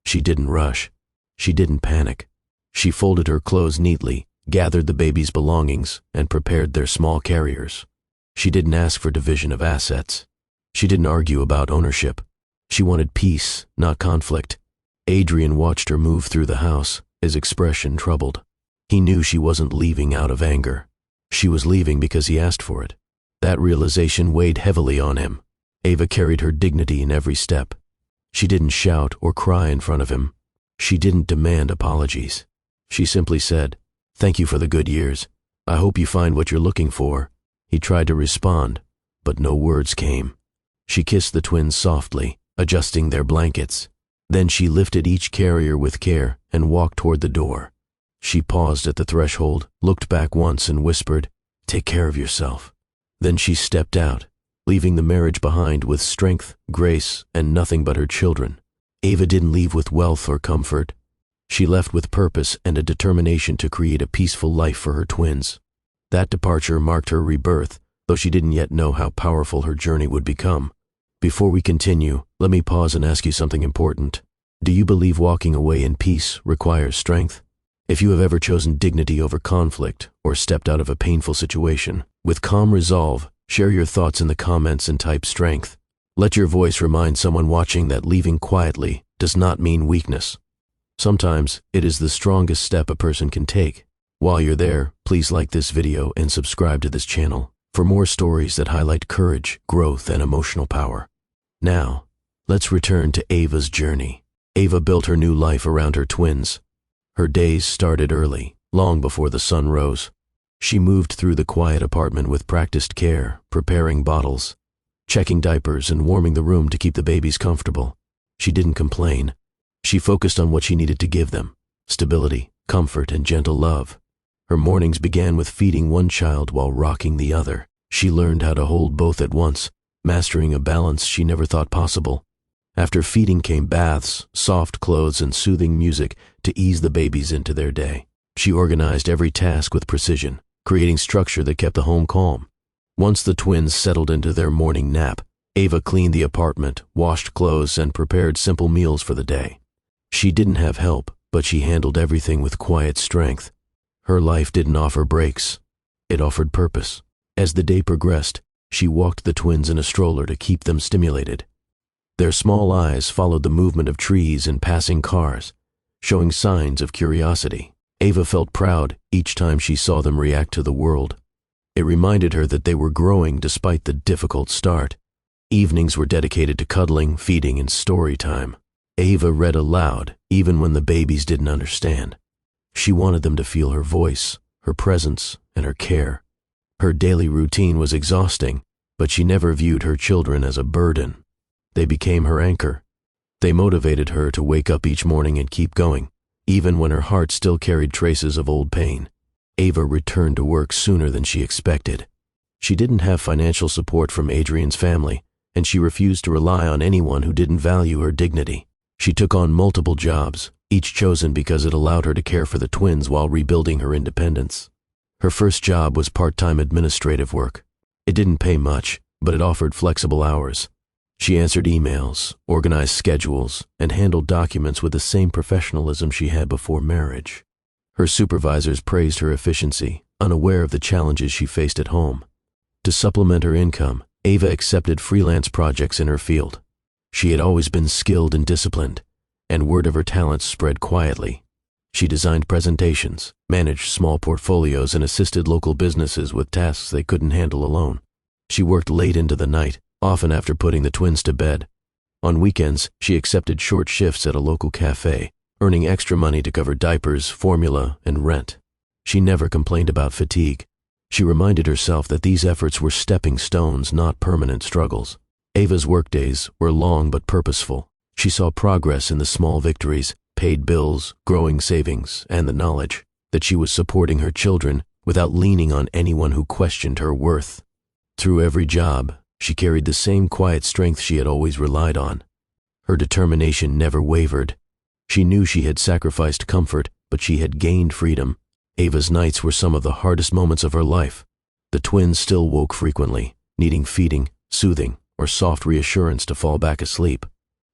She didn't rush. She didn't panic. She folded her clothes neatly, gathered the baby's belongings, and prepared their small carriers. She didn't ask for division of assets. She didn't argue about ownership. She wanted peace, not conflict. Adrian watched her move through the house, his expression troubled. He knew she wasn't leaving out of anger. She was leaving because he asked for it. That realization weighed heavily on him. Ava carried her dignity in every step. She didn't shout or cry in front of him. She didn't demand apologies. She simply said, "Thank you for the good years. I hope you find what you're looking for." He tried to respond, but no words came. She kissed the twins softly, adjusting their blankets. Then she lifted each carrier with care and walked toward the door. She paused at the threshold, looked back once and whispered, "Take care of yourself." Then she stepped out, leaving the marriage behind with strength, grace, and nothing but her children. Ava didn't leave with wealth or comfort. She left with purpose and a determination to create a peaceful life for her twins. That departure marked her rebirth, though she didn't yet know how powerful her journey would become. Before we continue, let me pause and ask you something important. Do you believe walking away in peace requires strength? If you have ever chosen dignity over conflict or stepped out of a painful situation, with calm resolve, share your thoughts in the comments and type strength. Let your voice remind someone watching that leaving quietly does not mean weakness. Sometimes it is the strongest step a person can take. While you're there, please like this video and subscribe to this channel for more stories that highlight courage, growth, and emotional power. Now, let's return to Ava's journey. Ava built her new life around her twins. Her days started early, long before the sun rose. She moved through the quiet apartment with practiced care, preparing bottles, checking diapers, and warming the room to keep the babies comfortable. She didn't complain. She focused on what she needed to give them: stability, comfort, and gentle love. Her mornings began with feeding one child while rocking the other. She learned how to hold both at once, mastering a balance she never thought possible. After feeding came baths, soft clothes, and soothing music to ease the babies into their day. She organized every task with precision, creating structure that kept the home calm. Once the twins settled into their morning nap, Ava cleaned the apartment, washed clothes, and prepared simple meals for the day. She didn't have help, but she handled everything with quiet strength. Her life didn't offer breaks. It offered purpose. As the day progressed, She walked the twins in a stroller to keep them stimulated. Their small eyes followed the movement of trees and passing cars, showing signs of curiosity. Ava felt proud each time she saw them react to the world. It reminded her that they were growing despite the difficult start. Evenings were dedicated to cuddling, feeding, and story time. Ava read aloud, even when the babies didn't understand. She wanted them to feel her voice, her presence, and her care. Her daily routine was exhausting, but she never viewed her children as a burden. They became her anchor. They motivated her to wake up each morning and keep going, even when her heart still carried traces of old pain. Ava returned to work sooner than she expected. She didn't have financial support from Adrian's family, and she refused to rely on anyone who didn't value her dignity. She took on multiple jobs, each chosen because it allowed her to care for the twins while rebuilding her independence. Her first job was part-time administrative work. It didn't pay much, but it offered flexible hours. She answered emails, organized schedules, and handled documents with the same professionalism she had before marriage. Her supervisors praised her efficiency, unaware of the challenges she faced at home. To supplement her income, Ava accepted freelance projects in her field. She had always been skilled and disciplined, and word of her talents spread quietly. She designed presentations, managed small portfolios, and assisted local businesses with tasks they couldn't handle alone. She worked late into the night, often after putting the twins to bed. On weekends, she accepted short shifts at a local cafe, earning extra money to cover diapers, formula, and rent. She never complained about fatigue. She reminded herself that these efforts were stepping stones, not permanent struggles. Ava's workdays were long but purposeful. She saw progress in the small victories, paid bills, growing savings, and the knowledge that she was supporting her children without leaning on anyone who questioned her worth. Through every job, she carried the same quiet strength she had always relied on. Her determination never wavered. She knew she had sacrificed comfort, but she had gained freedom. Ava's nights were some of the hardest moments of her life. The twins still woke frequently, needing feeding, soothing, or soft reassurance to fall back asleep.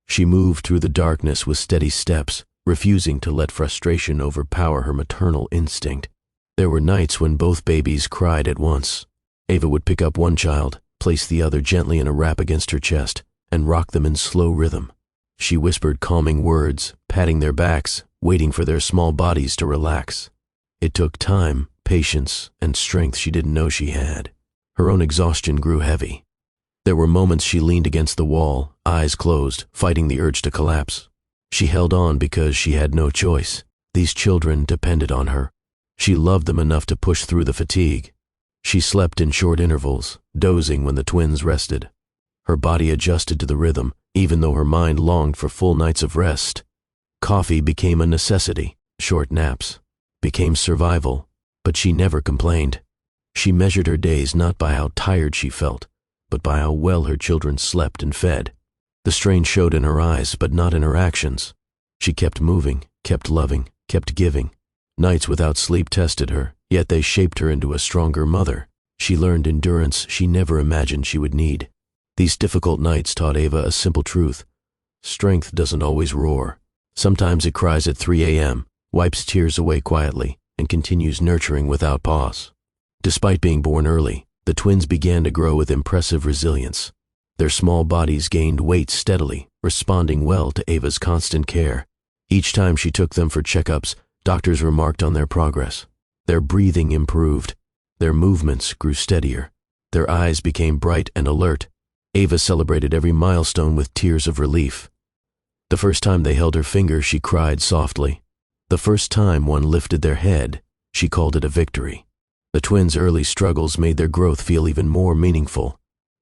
She moved through the darkness with steady steps, refusing to let frustration overpower her maternal instinct. There were nights when both babies cried at once. Ava would pick up one child, place the other gently in a wrap against her chest, and rock them in slow rhythm. She whispered calming words, patting their backs, waiting for their small bodies to relax. It took time, patience, and strength she didn't know she had. Her own exhaustion grew heavy. There were moments she leaned against the wall, eyes closed, fighting the urge to collapse. She held on because she had no choice. These children depended on her. She loved them enough to push through the fatigue. She slept in short intervals, dozing when the twins rested. Her body adjusted to the rhythm, even though her mind longed for full nights of rest. Coffee became a necessity. Short naps became survival, but she never complained. She measured her days not by how tired she felt, but by how well her children slept and fed. The strain showed in her eyes, but not in her actions. She kept moving, kept loving, kept giving. Nights without sleep tested her, yet they shaped her into a stronger mother. She learned endurance she never imagined she would need. These difficult nights taught Ava a simple truth. Strength doesn't always roar. Sometimes it cries at 3 a.m., wipes tears away quietly, and continues nurturing without pause. Despite being born early, the twins began to grow with impressive resilience. Their small bodies gained weight steadily, responding well to Ava's constant care. Each time she took them for checkups, doctors remarked on their progress. Their breathing improved. Their movements grew steadier. Their eyes became bright and alert. Ava celebrated every milestone with tears of relief. The first time they held her finger, she cried softly. The first time one lifted their head, she called it a victory. The twins' early struggles made their growth feel even more meaningful.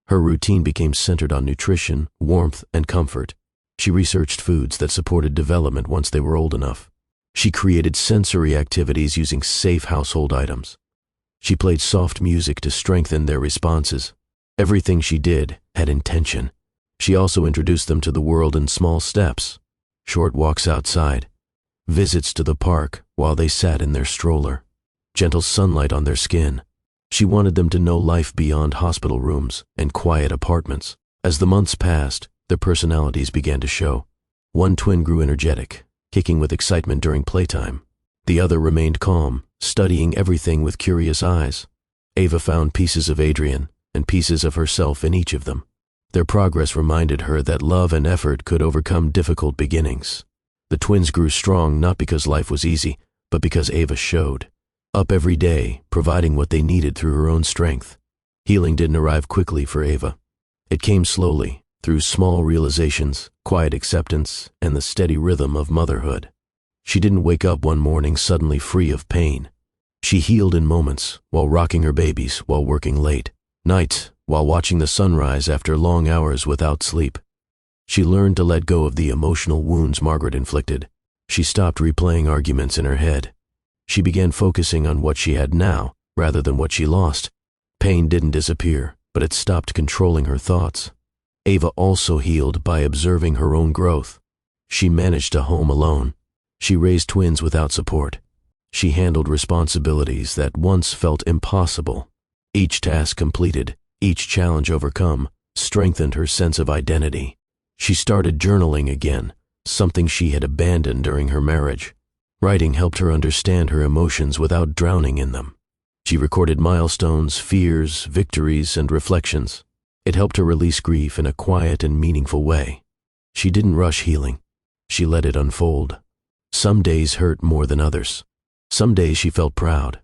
Her routine became centered on nutrition, warmth, and comfort. She researched foods that supported development once they were old enough. She created sensory activities using safe household items. She played soft music to strengthen their responses. Everything she did had intention. She also introduced them to the world in small steps. Short walks outside, visits to the park while they sat in their stroller, gentle sunlight on their skin. She wanted them to know life beyond hospital rooms and quiet apartments. As the months passed, their personalities began to show. One twin grew energetic, kicking with excitement during playtime. The other remained calm, studying everything with curious eyes. Ava found pieces of Adrian, and pieces of herself in each of them. Their progress reminded her that love and effort could overcome difficult beginnings. The twins grew strong not because life was easy, but because Ava showed up every day, providing what they needed through her own strength. Healing didn't arrive quickly for Ava. It came slowly, through small realizations, quiet acceptance, and the steady rhythm of motherhood. She didn't wake up one morning suddenly free of pain. She healed in moments, while rocking her babies, while working late nights, while watching the sunrise after long hours without sleep. She learned to let go of the emotional wounds Margaret inflicted. She stopped replaying arguments in her head. She began focusing on what she had now, rather than what she lost. Pain didn't disappear, but it stopped controlling her thoughts. Ava also healed by observing her own growth. She managed a home alone. She raised twins without support. She handled responsibilities that once felt impossible. Each task completed, each challenge overcome, strengthened her sense of identity. She started journaling again, something she had abandoned during her marriage. Writing helped her understand her emotions without drowning in them. She recorded milestones, fears, victories, and reflections. It helped her release grief in a quiet and meaningful way. She didn't rush healing. She let it unfold. Some days hurt more than others. Some days she felt proud.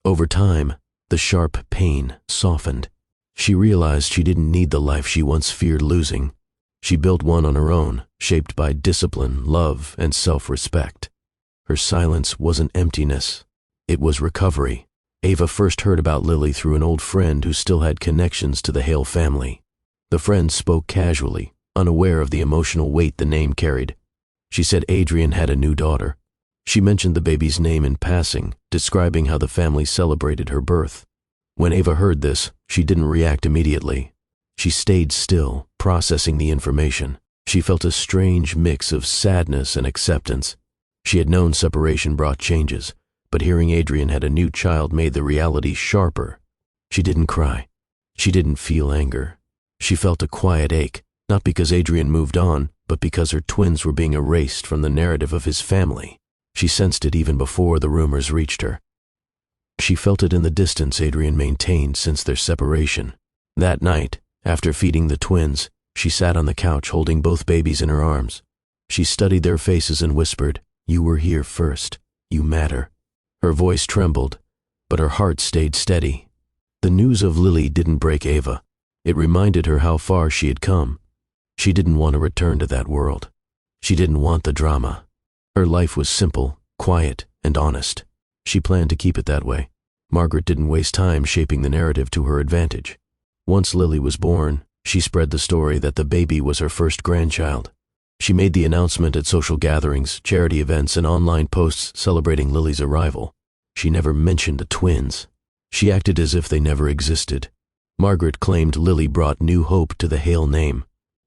Over time, the sharp pain softened. She realized she didn't need the life she once feared losing. She built one on her own, shaped by discipline, love, and self-respect. Her silence wasn't emptiness. It was recovery. Ava first heard about Lily through an old friend who still had connections to the Hale family. The friend spoke casually, unaware of the emotional weight the name carried. She said Adrian had a new daughter. She mentioned the baby's name in passing, describing how the family celebrated her birth. When Ava heard this, she didn't react immediately. She stayed still, processing the information. She felt a strange mix of sadness and acceptance. She had known separation brought changes, but hearing Adrian had a new child made the reality sharper. She didn't cry. She didn't feel anger. She felt a quiet ache, not because Adrian moved on, but because her twins were being erased from the narrative of his family. She sensed it even before the rumors reached her. She felt it in the distance Adrian maintained since their separation. That night, after feeding the twins, she sat on the couch holding both babies in her arms. She studied their faces and whispered, "You were here first. You matter." Her voice trembled, but her heart stayed steady. The news of Lily didn't break Ava. It reminded her how far she had come. She didn't want to return to that world. She didn't want the drama. Her life was simple, quiet, and honest. She planned to keep it that way. Margaret didn't waste time shaping the narrative to her advantage. Once Lily was born, she spread the story that the baby was her first grandchild. She made the announcement at social gatherings, charity events, and online posts celebrating Lily's arrival. She never mentioned the twins. She acted as if they never existed. Margaret claimed Lily brought new hope to the Hale name.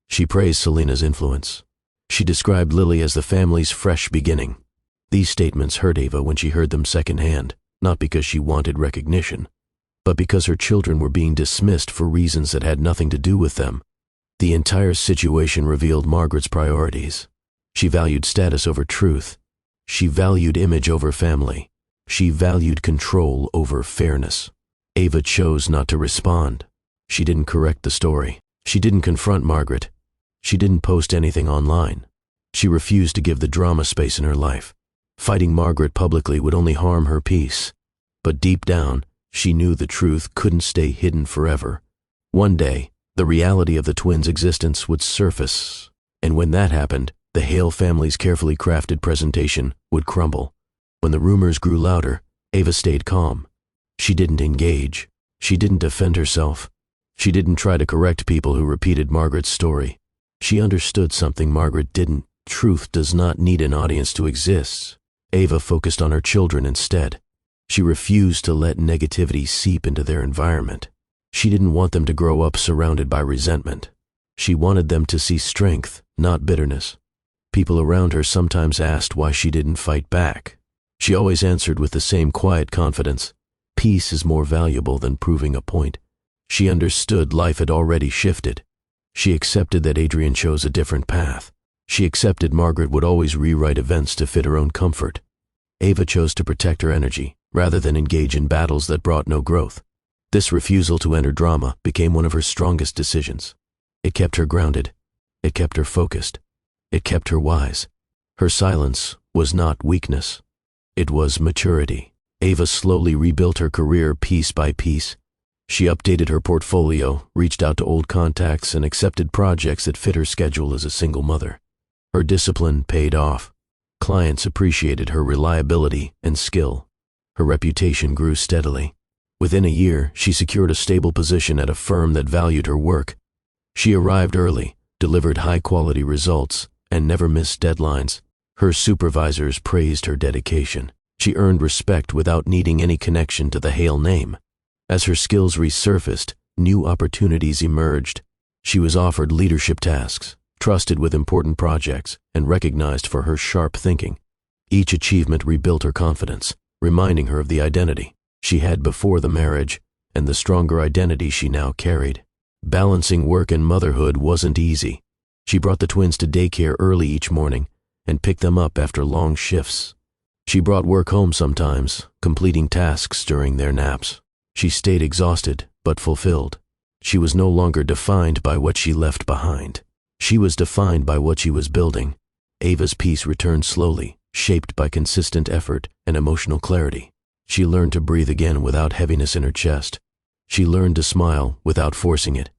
She praised Selena's influence. She described Lily as the family's fresh beginning. These statements hurt Ava when she heard them secondhand, not because she wanted recognition, but because her children were being dismissed for reasons that had nothing to do with them. The entire situation revealed Margaret's priorities. She valued status over truth. She valued image over family. She valued control over fairness. Ava chose not to respond. She didn't correct the story. She didn't confront Margaret. She didn't post anything online. She refused to give the drama space in her life. Fighting Margaret publicly would only harm her peace. But deep down, she knew the truth couldn't stay hidden forever. One day, the reality of the twins' existence would surface, and when that happened, the Hale family's carefully crafted presentation would crumble. When the rumors grew louder, Ava stayed calm. She didn't engage. She didn't defend herself. She didn't try to correct people who repeated Margaret's story. She understood something Margaret didn't. Truth does not need an audience to exist. Ava focused on her children instead. She refused to let negativity seep into their environment. She didn't want them to grow up surrounded by resentment. She wanted them to see strength, not bitterness. People around her sometimes asked why she didn't fight back. She always answered with the same quiet confidence. Peace is more valuable than proving a point. She understood life had already shifted. She accepted that Adrian chose a different path. She accepted Margaret would always rewrite events to fit her own comfort. Ava chose to protect her energy, rather than engage in battles that brought no growth. This refusal to enter drama became one of her strongest decisions. It kept her grounded. It kept her focused. It kept her wise. Her silence was not weakness. It was maturity. Ava slowly rebuilt her career piece by piece. She updated her portfolio, reached out to old contacts, and accepted projects that fit her schedule as a single mother. Her discipline paid off. Clients appreciated her reliability and skill. Her reputation grew steadily. Within a year, she secured a stable position at a firm that valued her work. She arrived early, delivered high-quality results, and never missed deadlines. Her supervisors praised her dedication. She earned respect without needing any connection to the Hale name. As her skills resurfaced, new opportunities emerged. She was offered leadership tasks, trusted with important projects, and recognized for her sharp thinking. Each achievement rebuilt her confidence, reminding her of the identity she had before the marriage and the stronger identity she now carried. Balancing work and motherhood wasn't easy. She brought the twins to daycare early each morning and picked them up after long shifts. She brought work home sometimes, completing tasks during their naps. She stayed exhausted but fulfilled. She was no longer defined by what she left behind. She was defined by what she was building. Ava's peace returned slowly, shaped by consistent effort and emotional clarity. She learned to breathe again without heaviness in her chest. She learned to smile without forcing it.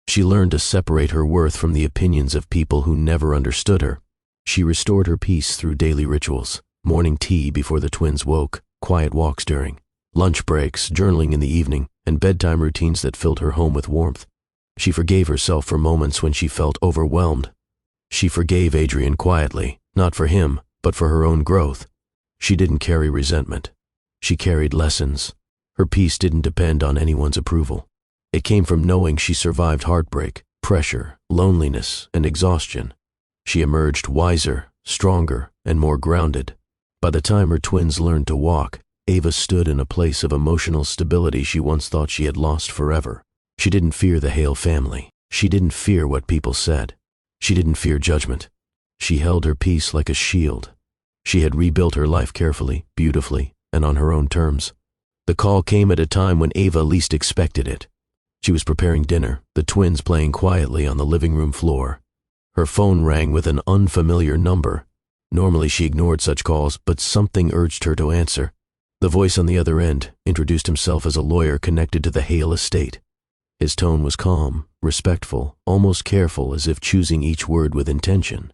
She learned to separate her worth from the opinions of people who never understood her. She restored her peace through daily rituals, morning tea before the twins woke, quiet walks during lunch breaks, journaling in the evening, and bedtime routines that filled her home with warmth. She forgave herself for moments when she felt overwhelmed. She forgave Adrian quietly, not for him, but for her own growth. She didn't carry resentment. She carried lessons. Her peace didn't depend on anyone's approval. It came from knowing she survived heartbreak, pressure, loneliness, and exhaustion. She emerged wiser, stronger, and more grounded. By the time her twins learned to walk, Ava stood in a place of emotional stability she once thought she had lost forever. She didn't fear the Hale family. She didn't fear what people said. She didn't fear judgment. She held her peace like a shield. She had rebuilt her life carefully, beautifully, and on her own terms. The call came at a time when Ava least expected it. She was preparing dinner, the twins playing quietly on the living room floor. Her phone rang with an unfamiliar number. Normally she ignored such calls, but something urged her to answer. The voice on the other end introduced himself as a lawyer connected to the Hale estate. His tone was calm, respectful, almost careful, as if choosing each word with intention.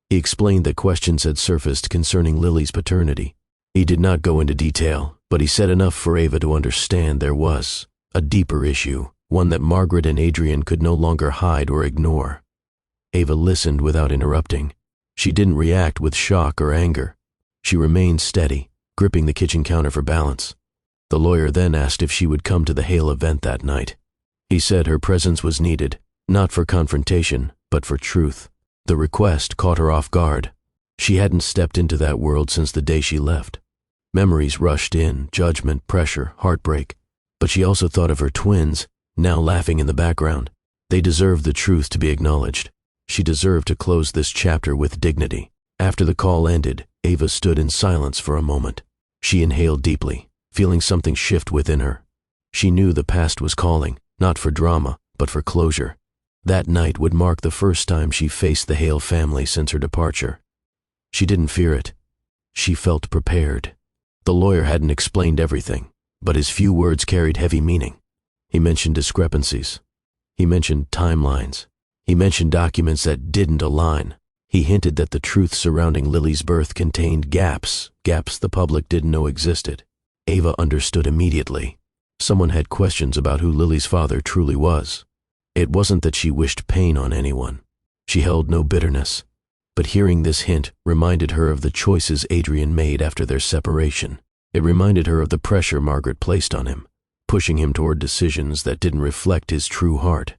He explained that questions had surfaced concerning Lily's paternity. He did not go into detail, but he said enough for Ava to understand there was a deeper issue, one that Margaret and Adrian could no longer hide or ignore. Ava listened without interrupting. She didn't react with shock or anger. She remained steady, gripping the kitchen counter for balance. The lawyer then asked if she would come to the Hale event that night. He said her presence was needed, not for confrontation, but for truth. The request caught her off guard. She hadn't stepped into that world since the day she left. Memories rushed in, judgment, pressure, heartbreak. But she also thought of her twins, now laughing in the background. They deserved the truth to be acknowledged. She deserved to close this chapter with dignity. After the call ended, Ava stood in silence for a moment. She inhaled deeply, feeling something shift within her. She knew the past was calling, not for drama, but for closure. That night would mark the first time she faced the Hale family since her departure. She didn't fear it. She felt prepared. The lawyer hadn't explained everything, but his few words carried heavy meaning. He mentioned discrepancies. He mentioned timelines. He mentioned documents that didn't align. He hinted that the truth surrounding Lily's birth contained gaps the public didn't know existed. Ava understood immediately. Someone had questions about who Lily's father truly was. It wasn't that she wished pain on anyone. She held no bitterness. But hearing this hint reminded her of the choices Adrian made after their separation. It reminded her of the pressure Margaret placed on him, pushing him toward decisions that didn't reflect his true heart.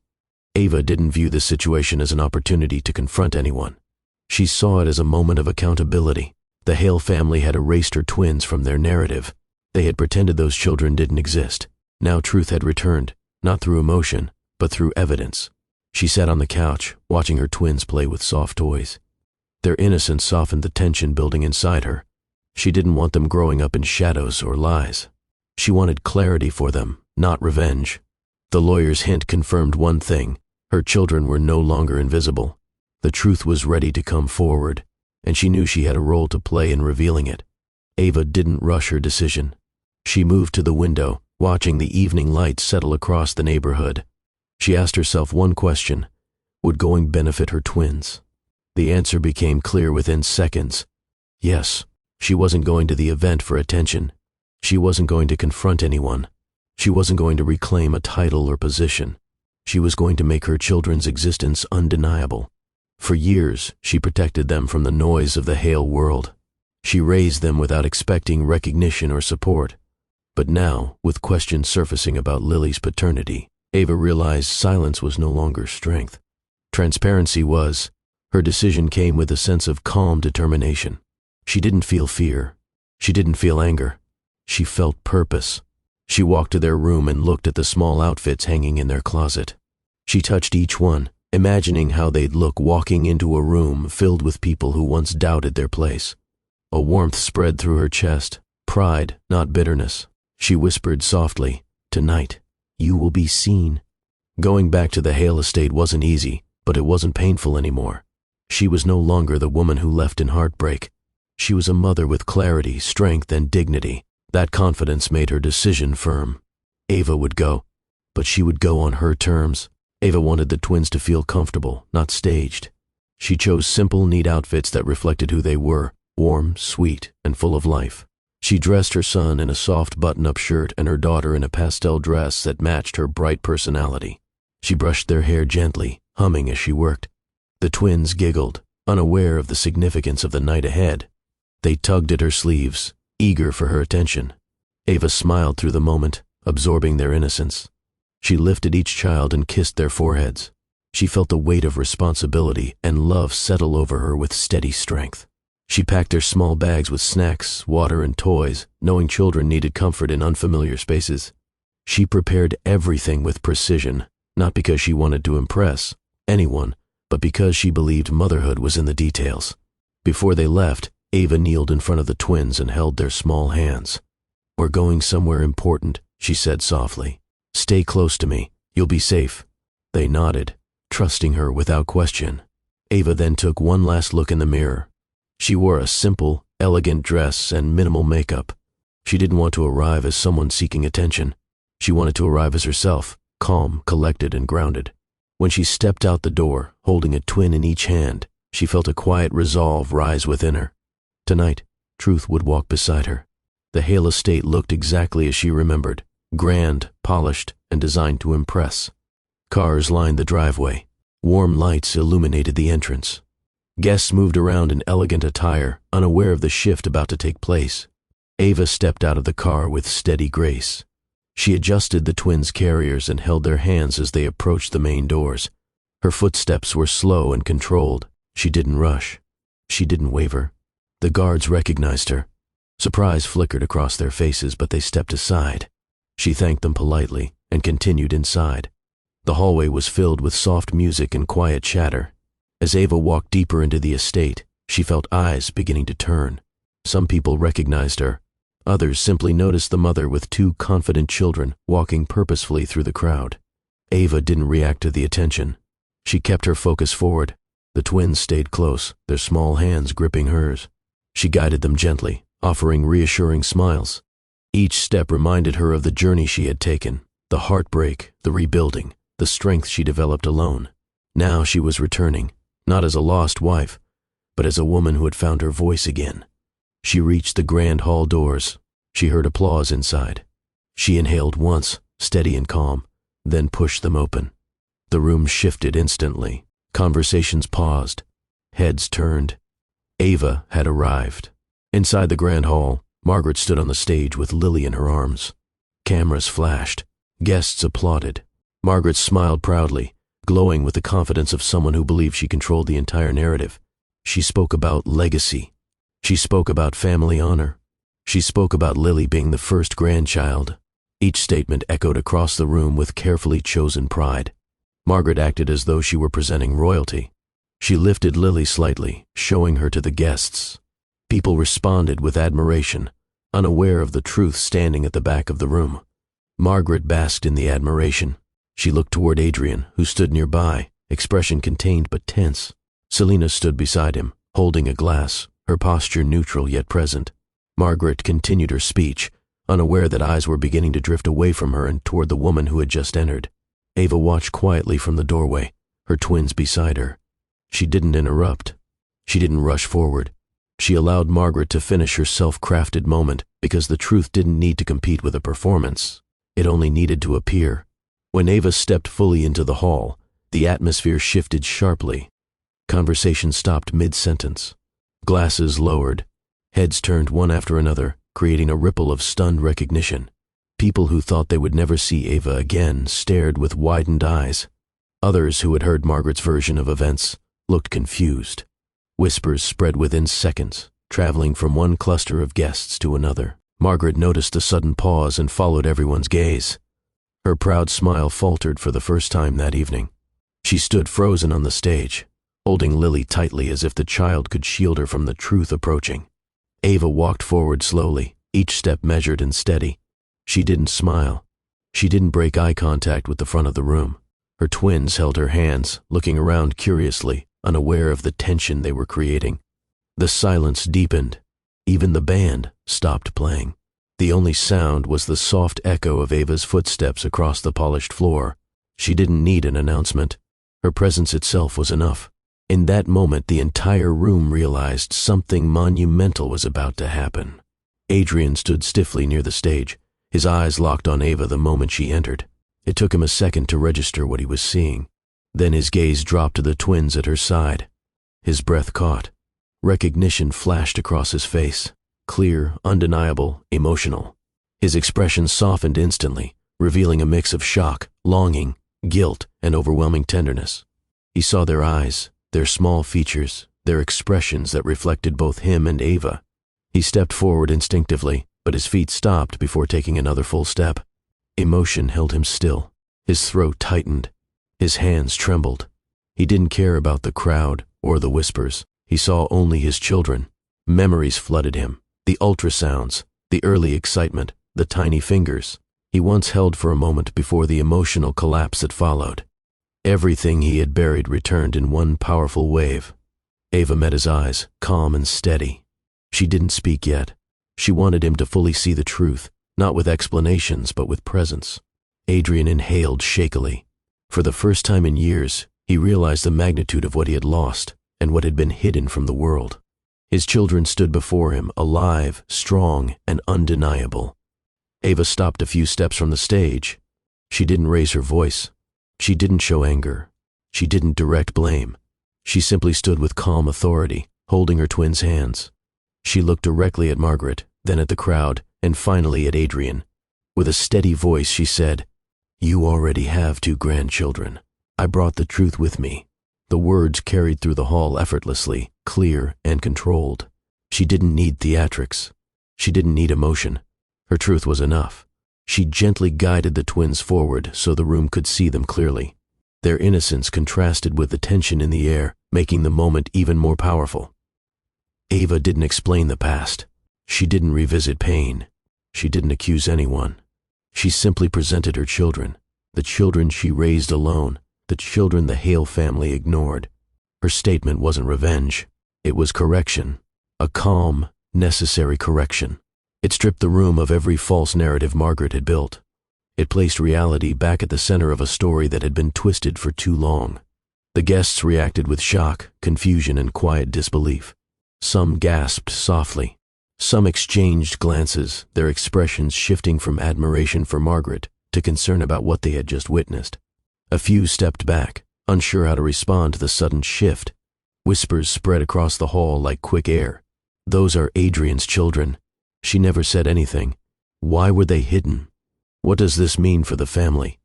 Ava didn't view this situation as an opportunity to confront anyone. She saw it as a moment of accountability. The Hale family had erased her twins from their narrative. They had pretended those children didn't exist. Now truth had returned, not through emotion, but through evidence. She sat on the couch, watching her twins play with soft toys. Their innocence softened the tension building inside her. She didn't want them growing up in shadows or lies. She wanted clarity for them, not revenge. The lawyer's hint confirmed one thing: her children were no longer invisible. The truth was ready to come forward, and she knew she had a role to play in revealing it. Ava didn't rush her decision. She moved to the window, watching the evening light settle across the neighborhood. She asked herself one question: would going benefit her twins? The answer became clear within seconds. Yes. She wasn't going to the event for attention. She wasn't going to confront anyone. She wasn't going to reclaim a title or position. She was going to make her children's existence undeniable. For years, she protected them from the noise of the Hale world. She raised them without expecting recognition or support. But now, with questions surfacing about Lily's paternity, Ava realized silence was no longer strength. Transparency was. Her decision came with a sense of calm determination. She didn't feel fear. She didn't feel anger. She felt purpose. She walked to their room and looked at the small outfits hanging in their closet. She touched each one, imagining how they'd look walking into a room filled with people who once doubted their place. A warmth spread through her chest, pride, not bitterness. She whispered softly, "Tonight, you will be seen." Going back to the Hale estate wasn't easy, but it wasn't painful anymore. She was no longer the woman who left in heartbreak. She was a mother with clarity, strength, and dignity. That confidence made her decision firm. Ava would go, but she would go on her terms. Ava wanted the twins to feel comfortable, not staged. She chose simple, neat outfits that reflected who they were: warm, sweet, and full of life. She dressed her son in a soft button-up shirt and her daughter in a pastel dress that matched her bright personality. She brushed their hair gently, humming as she worked. The twins giggled, unaware of the significance of the night ahead. They tugged at her sleeves, eager for her attention. Ava smiled through the moment, absorbing their innocence. She lifted each child and kissed their foreheads. She felt the weight of responsibility and love settle over her with steady strength. She packed their small bags with snacks, water, and toys, knowing children needed comfort in unfamiliar spaces. She prepared everything with precision, not because she wanted to impress anyone, but because she believed motherhood was in the details. Before they left, Ava kneeled in front of the twins and held their small hands. "We're going somewhere important," she said softly. "Stay close to me. You'll be safe." They nodded, trusting her without question. Ava then took one last look in the mirror. She wore a simple, elegant dress and minimal makeup. She didn't want to arrive as someone seeking attention. She wanted to arrive as herself, calm, collected, and grounded. When she stepped out the door, holding a twin in each hand, she felt a quiet resolve rise within her. Tonight, truth would walk beside her. The Hale estate looked exactly as she remembered: grand, polished, and designed to impress. Cars lined the driveway. Warm lights illuminated the entrance. Guests moved around in elegant attire, unaware of the shift about to take place. Ava stepped out of the car with steady grace. She adjusted the twins' carriers and held their hands as they approached the main doors. Her footsteps were slow and controlled. She didn't rush. She didn't waver. The guards recognized her. Surprise flickered across their faces, but they stepped aside. She thanked them politely and continued inside. The hallway was filled with soft music and quiet chatter. As Ava walked deeper into the estate, she felt eyes beginning to turn. Some people recognized her. Others simply noticed the mother with two confident children walking purposefully through the crowd. Ava didn't react to the attention. She kept her focus forward. The twins stayed close, their small hands gripping hers. She guided them gently, offering reassuring smiles. Each step reminded her of the journey she had taken, the heartbreak, the rebuilding, the strength she developed alone. Now she was returning, not as a lost wife, but as a woman who had found her voice again. She reached the grand hall doors. She heard applause inside. She inhaled once, steady and calm, then pushed them open. The room shifted instantly. Conversations paused. Heads turned. Ava had arrived. Inside the grand hall, Margaret stood on the stage with Lily in her arms. Cameras flashed. Guests applauded. Margaret smiled proudly, glowing with the confidence of someone who believed she controlled the entire narrative. She spoke about legacy. She spoke about family honor. She spoke about Lily being the first grandchild. Each statement echoed across the room with carefully chosen pride. Margaret acted as though she were presenting royalty. She lifted Lily slightly, showing her to the guests. People responded with admiration, unaware of the truth standing at the back of the room. Margaret basked in the admiration. She looked toward Adrian, who stood nearby, expression contained but tense. Selina stood beside him, holding a glass, her posture neutral yet present. Margaret continued her speech, unaware that eyes were beginning to drift away from her and toward the woman who had just entered. Ava watched quietly from the doorway, her twins beside her. She didn't interrupt. She didn't rush forward. She allowed Margaret to finish her self-crafted moment because the truth didn't need to compete with a performance. It only needed to appear. When Ava stepped fully into the hall, the atmosphere shifted sharply. Conversation stopped mid-sentence. Glasses lowered. Heads turned one after another, creating a ripple of stunned recognition. People who thought they would never see Ava again stared with widened eyes. Others who had heard Margaret's version of events looked confused. Whispers spread within seconds, traveling from one cluster of guests to another. Margaret noticed the sudden pause and followed everyone's gaze. Her proud smile faltered for the first time that evening. She stood frozen on the stage, holding Lily tightly as if the child could shield her from the truth approaching. Ava walked forward slowly, each step measured and steady. She didn't smile. She didn't break eye contact with the front of the room. Her twins held her hands, looking around curiously, unaware of the tension they were creating. The silence deepened. Even the band stopped playing. The only sound was the soft echo of Ava's footsteps across the polished floor. She didn't need an announcement. Her presence itself was enough. In that moment, the entire room realized something monumental was about to happen. Adrian stood stiffly near the stage, his eyes locked on Ava the moment she entered. It took him a second to register what he was seeing. Then his gaze dropped to the twins at her side. His breath caught. Recognition flashed across his face, clear, undeniable, emotional. His expression softened instantly, revealing a mix of shock, longing, guilt, and overwhelming tenderness. He saw their eyes, their small features, their expressions that reflected both him and Ava. He stepped forward instinctively, but his feet stopped before taking another full step. Emotion held him still. His throat tightened. His hands trembled. He didn't care about the crowd or the whispers. He saw only his children. Memories flooded him. The ultrasounds, the early excitement, the tiny fingers. He once held for a moment before the emotional collapse that followed. Everything he had buried returned in one powerful wave. Ava met his eyes, calm and steady. She didn't speak yet. She wanted him to fully see the truth, not with explanations, but with presence. Adrian inhaled shakily. For the first time in years, he realized the magnitude of what he had lost and what had been hidden from the world. His children stood before him, alive, strong, and undeniable. Ava stopped a few steps from the stage. She didn't raise her voice. She didn't show anger. She didn't direct blame. She simply stood with calm authority, holding her twins' hands. She looked directly at Margaret, then at the crowd, and finally at Adrian. With a steady voice, she said, "You already have 2 grandchildren. I brought the truth with me." The words carried through the hall effortlessly, clear and controlled. She didn't need theatrics. She didn't need emotion. Her truth was enough. She gently guided the twins forward so the room could see them clearly. Their innocence contrasted with the tension in the air, making the moment even more powerful. Ava didn't explain the past. She didn't revisit pain. She didn't accuse anyone. She simply presented her children, the children she raised alone, the children the Hale family ignored. Her statement wasn't revenge. It was correction. A calm, necessary correction. It stripped the room of every false narrative Margaret had built. It placed reality back at the center of a story that had been twisted for too long. The guests reacted with shock, confusion, and quiet disbelief. Some gasped softly. Some exchanged glances, their expressions shifting from admiration for Margaret to concern about what they had just witnessed. A few stepped back, unsure how to respond to the sudden shift. Whispers spread across the hall like quick air. "Those are Adrian's children. She never said anything. Why were they hidden? What does this mean for the family?"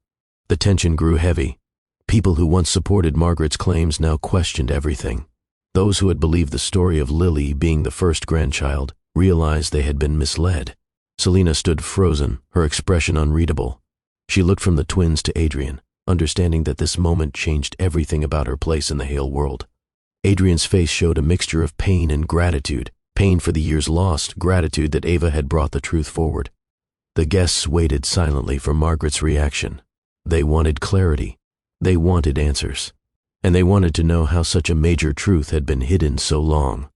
The tension grew heavy. People who once supported Margaret's claims now questioned everything. Those who had believed the story of Lily being the first grandchild realized they had been misled. Selina stood frozen, her expression unreadable. She looked from the twins to Adrian, understanding that this moment changed everything about her place in the Hale world. Adrian's face showed a mixture of pain and gratitude, pain for the years lost, gratitude that Ava had brought the truth forward. The guests waited silently for Margaret's reaction. They wanted clarity. They wanted answers. And they wanted to know how such a major truth had been hidden so long.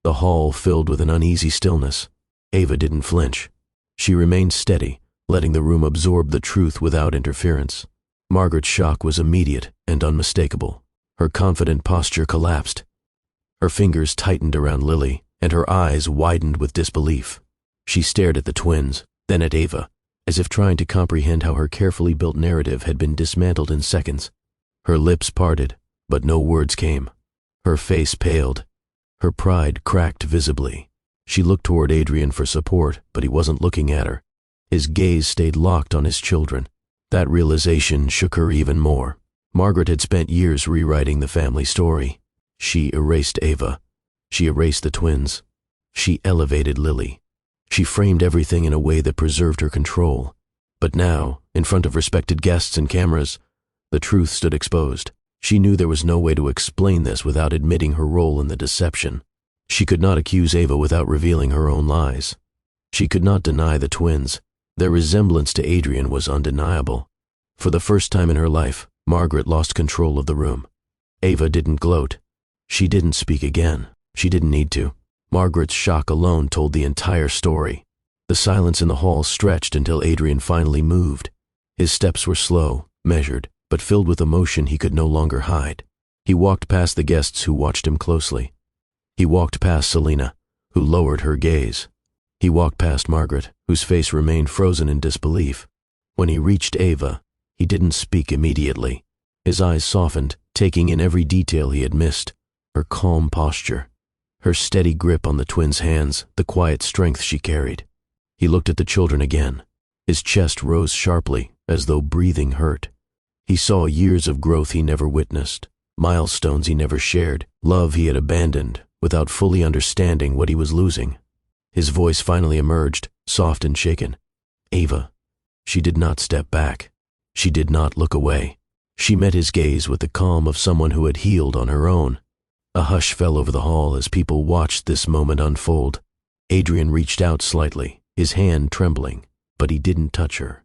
The hall filled with an uneasy stillness. Ava didn't flinch. She remained steady, letting the room absorb the truth without interference. Margaret's shock was immediate and unmistakable. Her confident posture collapsed. Her fingers tightened around Lily, and her eyes widened with disbelief. She stared at the twins, then at Ava, as if trying to comprehend how her carefully built narrative had been dismantled in seconds. Her lips parted, but no words came. Her face paled. Her pride cracked visibly. She looked toward Adrian for support, but he wasn't looking at her. His gaze stayed locked on his children. That realization shook her even more. Margaret had spent years rewriting the family story. She erased Ava. She erased the twins. She elevated Lily. She framed everything in a way that preserved her control. But now, in front of respected guests and cameras, the truth stood exposed. She knew there was no way to explain this without admitting her role in the deception. She could not accuse Ava without revealing her own lies. She could not deny the twins. Their resemblance to Adrian was undeniable. For the first time in her life, Margaret lost control of the room. Ava didn't gloat. She didn't speak again. She didn't need to. Margaret's shock alone told the entire story. The silence in the hall stretched until Adrian finally moved. His steps were slow, measured, but filled with emotion he could no longer hide. He walked past the guests who watched him closely. He walked past Selena, who lowered her gaze. He walked past Margaret, whose face remained frozen in disbelief. When he reached Ava, he didn't speak immediately. His eyes softened, taking in every detail he had missed. Her calm posture, her steady grip on the twins' hands, the quiet strength she carried. He looked at the children again. His chest rose sharply, as though breathing hurt. He saw years of growth he never witnessed, milestones he never shared, love he had abandoned, without fully understanding what he was losing. His voice finally emerged, soft and shaken. Ava. She did not step back. She did not look away. She met his gaze with the calm of someone who had healed on her own. A hush fell over the hall as people watched this moment unfold. Adrian reached out slightly, his hand trembling, but he didn't touch her.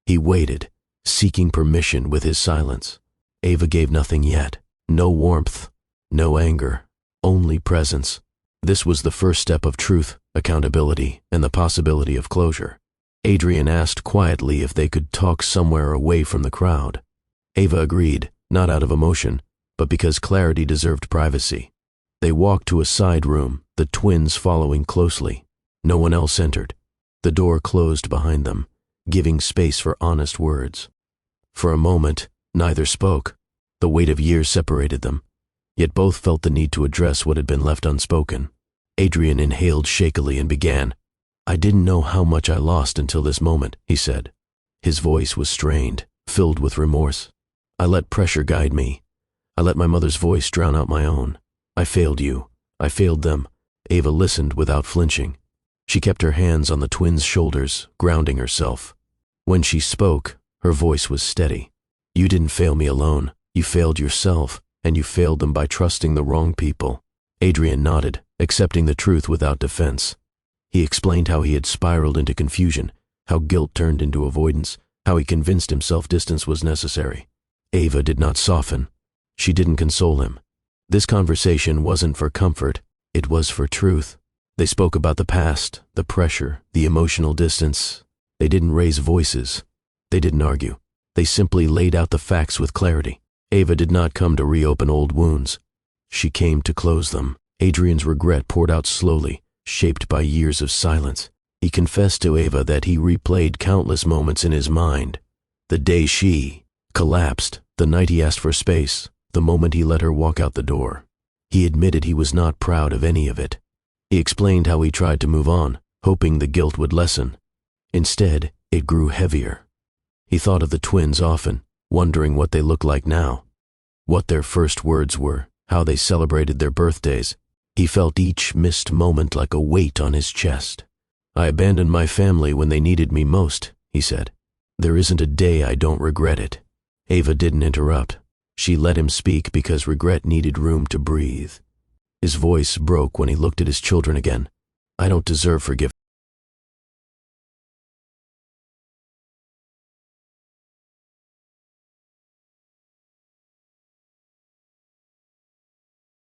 He waited, seeking permission with his silence. Ava gave nothing yet. No warmth, no anger, only presence. This was the first step of truth, accountability, and the possibility of closure. Adrian asked quietly if they could talk somewhere away from the crowd. Ava agreed, not out of emotion, but because clarity deserved privacy. They walked to a side room, the twins following closely. No one else entered. The door closed behind them, giving space for honest words. For a moment, neither spoke. The weight of years separated them, yet both felt the need to address what had been left unspoken. Adrian inhaled shakily and began. "I didn't know how much I lost until this moment," he said. His voice was strained, filled with remorse. "I let pressure guide me. I let my mother's voice drown out my own. I failed you. I failed them." Ava listened without flinching. She kept her hands on the twins' shoulders, grounding herself. When she spoke, her voice was steady. "You didn't fail me alone. You failed yourself, and you failed them by trusting the wrong people." Adrian nodded, accepting the truth without defense. He explained how he had spiraled into confusion, how guilt turned into avoidance, how he convinced himself distance was necessary. Ava did not soften. She didn't console him. This conversation wasn't for comfort, it was for truth. They spoke about the past, the pressure, the emotional distance. They didn't raise voices. They didn't argue. They simply laid out the facts with clarity. Ava did not come to reopen old wounds. She came to close them. Adrian's regret poured out slowly, shaped by years of silence. He confessed to Ava that he replayed countless moments in his mind. The day she collapsed, the night he asked for space, the moment he let her walk out the door. He admitted he was not proud of any of it. He explained how he tried to move on, hoping the guilt would lessen. Instead, it grew heavier. He thought of the twins often, wondering what they looked like now, what their first words were, how they celebrated their birthdays. He felt each missed moment like a weight on his chest. "I abandoned my family when they needed me most," he said. "There isn't a day I don't regret it." Ava didn't interrupt. She let him speak because regret needed room to breathe. His voice broke when he looked at his children again. "I don't deserve forgiveness."